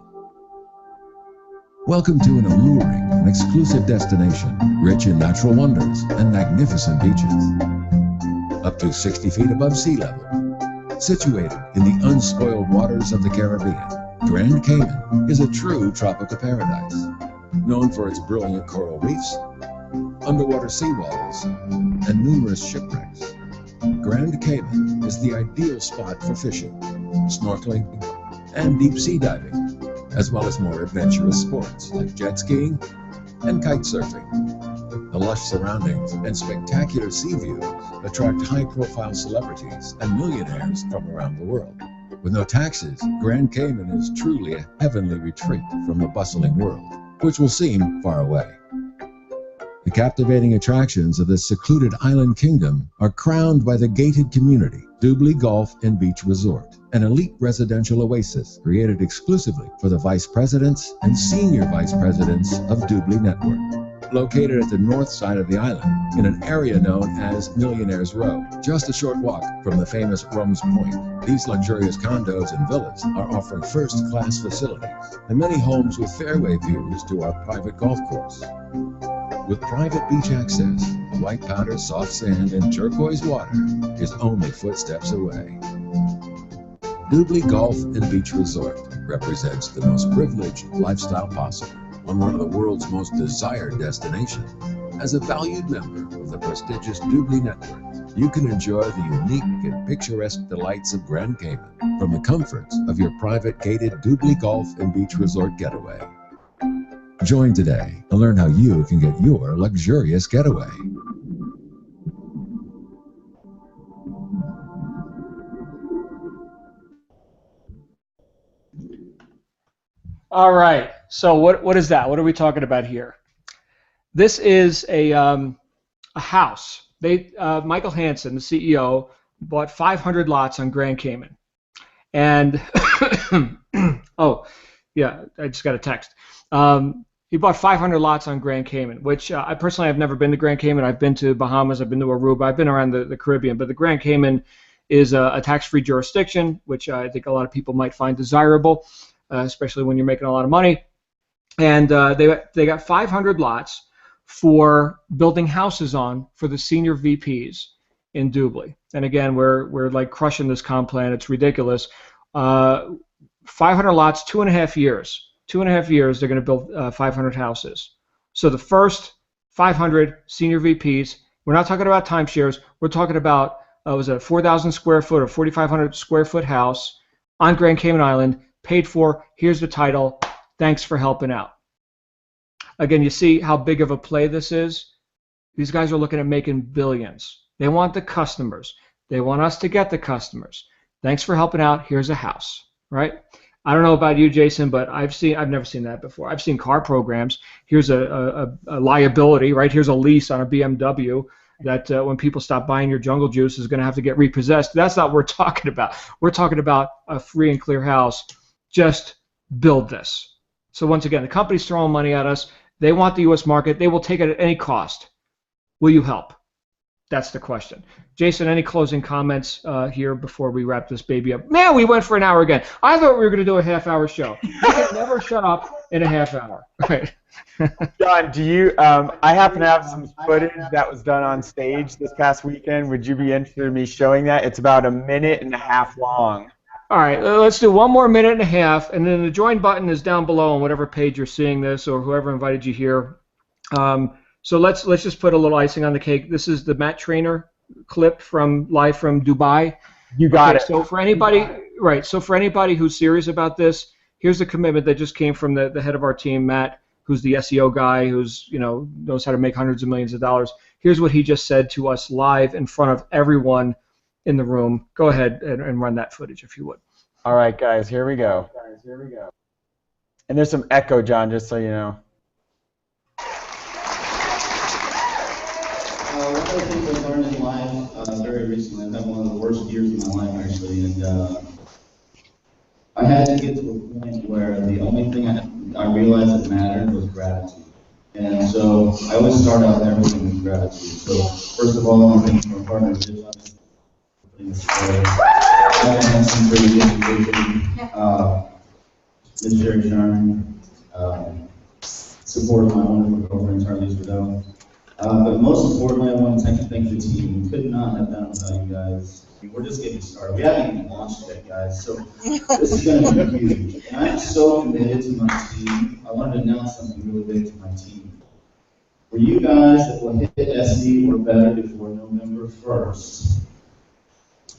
Welcome to an alluring and exclusive destination, rich in natural wonders and magnificent beaches. Up to 60 feet above sea level, situated in the unspoiled waters of the Caribbean, Grand Cayman is a true tropical paradise, known for its brilliant coral reefs, underwater seawalls, and numerous shipwrecks. Grand Cayman is the ideal spot for fishing, snorkeling, and deep sea diving, as well as more adventurous sports like jet skiing and kite surfing. The lush surroundings and spectacular sea views attract high-profile celebrities and millionaires from around the world. With no taxes, Grand Cayman is truly a heavenly retreat from the bustling world, which will seem far away. The captivating attractions of this secluded island kingdom are crowned by the gated community, Dubli Golf and Beach Resort, an elite residential oasis created exclusively for the vice presidents and senior vice presidents of Dubli Network. Located at the north side of the island, in an area known as Millionaire's Row, just a short walk from the famous Rums Point. These luxurious condos and villas are offering first-class facilities and many homes with fairway views to our private golf course. With private beach access, white powder, soft sand, and turquoise water is only footsteps away. Dubli Golf and Beach Resort represents the most privileged lifestyle possible on one of the world's most desired destinations. As a valued member of the prestigious Dubli Network, you can enjoy the unique and picturesque delights of Grand Cayman from the comforts of your private gated Dubli Golf and Beach Resort getaway. Join today and learn how you can get your luxurious getaway. All right. So what is that? What are we talking about here? This is a house. Michael Hansen, the CEO, bought 500 lots on Grand Cayman, and oh yeah, I just got a text. He bought 500 lots on Grand Cayman, which I personally have never been to Grand Cayman. I've been to Bahamas, I've been to Aruba, I've been around the Caribbean, but the Grand Cayman is a tax-free jurisdiction, which I think a lot of people might find desirable, especially when you're making a lot of money. And they got 500 lots for building houses on for the senior VPs in Dubli. And again, we're like crushing this comp plan. It's ridiculous. 500 lots, 2.5 years. 2.5 years, they're going to build 500 houses. So the first 500 senior VPs, we're not talking about timeshares. We're talking about, was it a 4,000 square foot or 4,500 square foot house on Grand Cayman Island, paid for. Here's the title. Thanks for helping out. Again, you see how big of a play this is? These guys are looking at making billions. They want the customers. They want us to get the customers. Thanks for helping out. Here's a house, right? I don't know about you, Jason, but I've never seen that before. I've seen car programs. Here's a liability, right? Here's a lease on a BMW that when people stop buying your jungle juice is going to have to get repossessed. That's not what we're talking about. We're talking about a free and clear house. Just build this. So once again, the company's throwing money at us. They want the U.S. market. They will take it at any cost. Will you help? That's the question. Jason, any closing comments here before we wrap this baby up? Man, we went for an hour again. I thought we were going to do a half-hour show. You can never shut up in a half hour. Right. John, do you? I happen to have some footage that was done on stage this past weekend. Would you be interested in me showing that? It's about 1.5 minutes long. All right, let's do 1 more minute and a half, and then the join button is down below on whatever page you're seeing this or whoever invited you here. So let's just put a little icing on the cake. This is the Matt Trainer clip live from Dubai. You got it. So for anybody, right? So for anybody who's serious about this, here's the commitment that just came from the head of our team, Matt, who's the SEO guy, who's knows how to make hundreds of millions of dollars. Here's what he just said to us live in front of everyone in the room. Go ahead and run that footage if you would. All right, guys, here we go. And there's some echo, John, just so you know. One of the things I've learned in life very recently, I've had one of the worst years of my life actually, and I had to get to a point where the only thing I realized that mattered was gratitude. And so I always start out everything with gratitude. So first of all, I want to thank my partner, for putting this together. I had some pretty good education. Ms. Jerry Sharman, support of my wonderful girlfriend, Charlize Rideau. But most importantly, I want to thank the team. We could not have done it without you guys. I mean, we're just getting started. We haven't even launched yet, guys. So this is going to be huge. And I'm so committed to my team. I wanted to announce something really big to my team. For you guys that will hit SD or better before November 1st,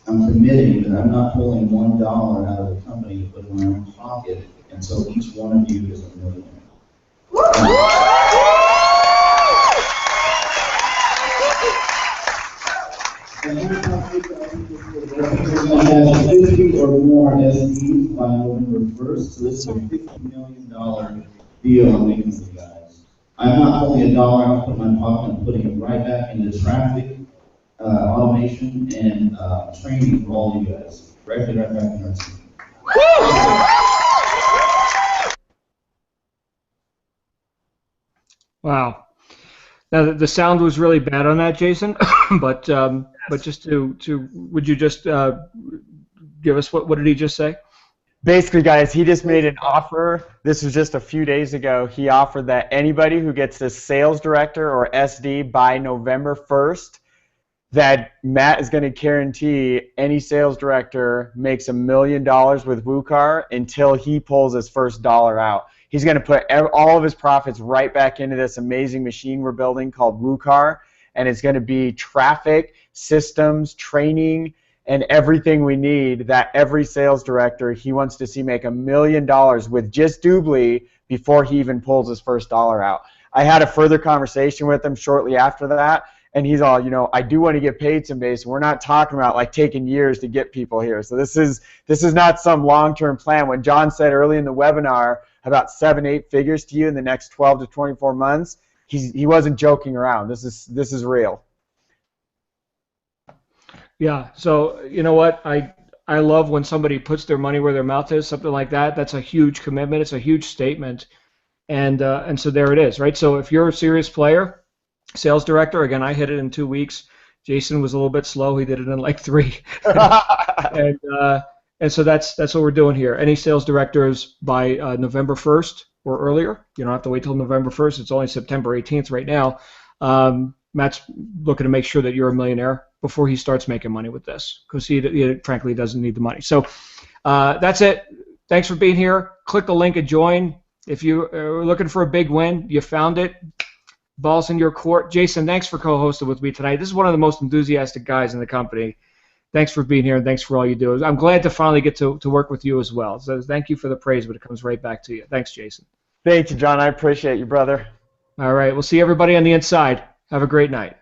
I'm committing that I'm not pulling $1 out of the company to put in my own pocket until each one of you is a millionaire. And here's my secret. I have 50 or more SDs by November 1st, so this is a $50 million deal I'm making with you guys. I'm not pulling $1 out of my pocket, I'm putting it right back into traffic, automation, and training for all you guys. Right back in our team. Wow. Now the sound was really bad on that, Jason, but just would you just give us what did he just say? Basically, guys, he just made an offer. This was just a few days ago. He offered that anybody who gets this sales director or SD by November 1st, that Matt is going to guarantee any sales director makes $1 million with Wukar until he pulls his first dollar out. He's going to put all of his profits right back into this amazing machine we're building called Wukar, and it's going to be traffic, systems, training, and everything we need that every sales director he wants to see make $1 million with just Dubli before he even pulls his first dollar out. I had a further conversation with him shortly after that, and he's all, I do want to get paid someday, so we're not talking about like taking years to get people here. So this is not some long-term plan. When John said early in the webinar about 7-8 figures to you in the next 12 to 24 months, he wasn't joking around. This is real. Yeah. So you know what? I love when somebody puts their money where their mouth is. Something like that. That's a huge commitment. It's a huge statement. And so there it is, right? So if you're a serious player, sales director, again, I hit it in 2 weeks. Jason was a little bit slow. He did it in like 3. And so that's what we're doing here. Any sales directors by November 1st or earlier, you don't have to wait till November 1st. It's only September 18th right now. Matt's looking to make sure that you're a millionaire before he starts making money with this, because he frankly doesn't need the money. So that's it. Thanks for being here. Click the link and join. If you are looking for a big win, you found it. Ball's in your court. Jason, thanks for co-hosting with me tonight. This is one of the most enthusiastic guys in the company. Thanks for being here, and thanks for all you do. I'm glad to finally get to work with you as well. So thank you for the praise, but it comes right back to you. Thanks, Jason. Thank you, John. I appreciate you, brother. All right. We'll see everybody on the inside. Have a great night.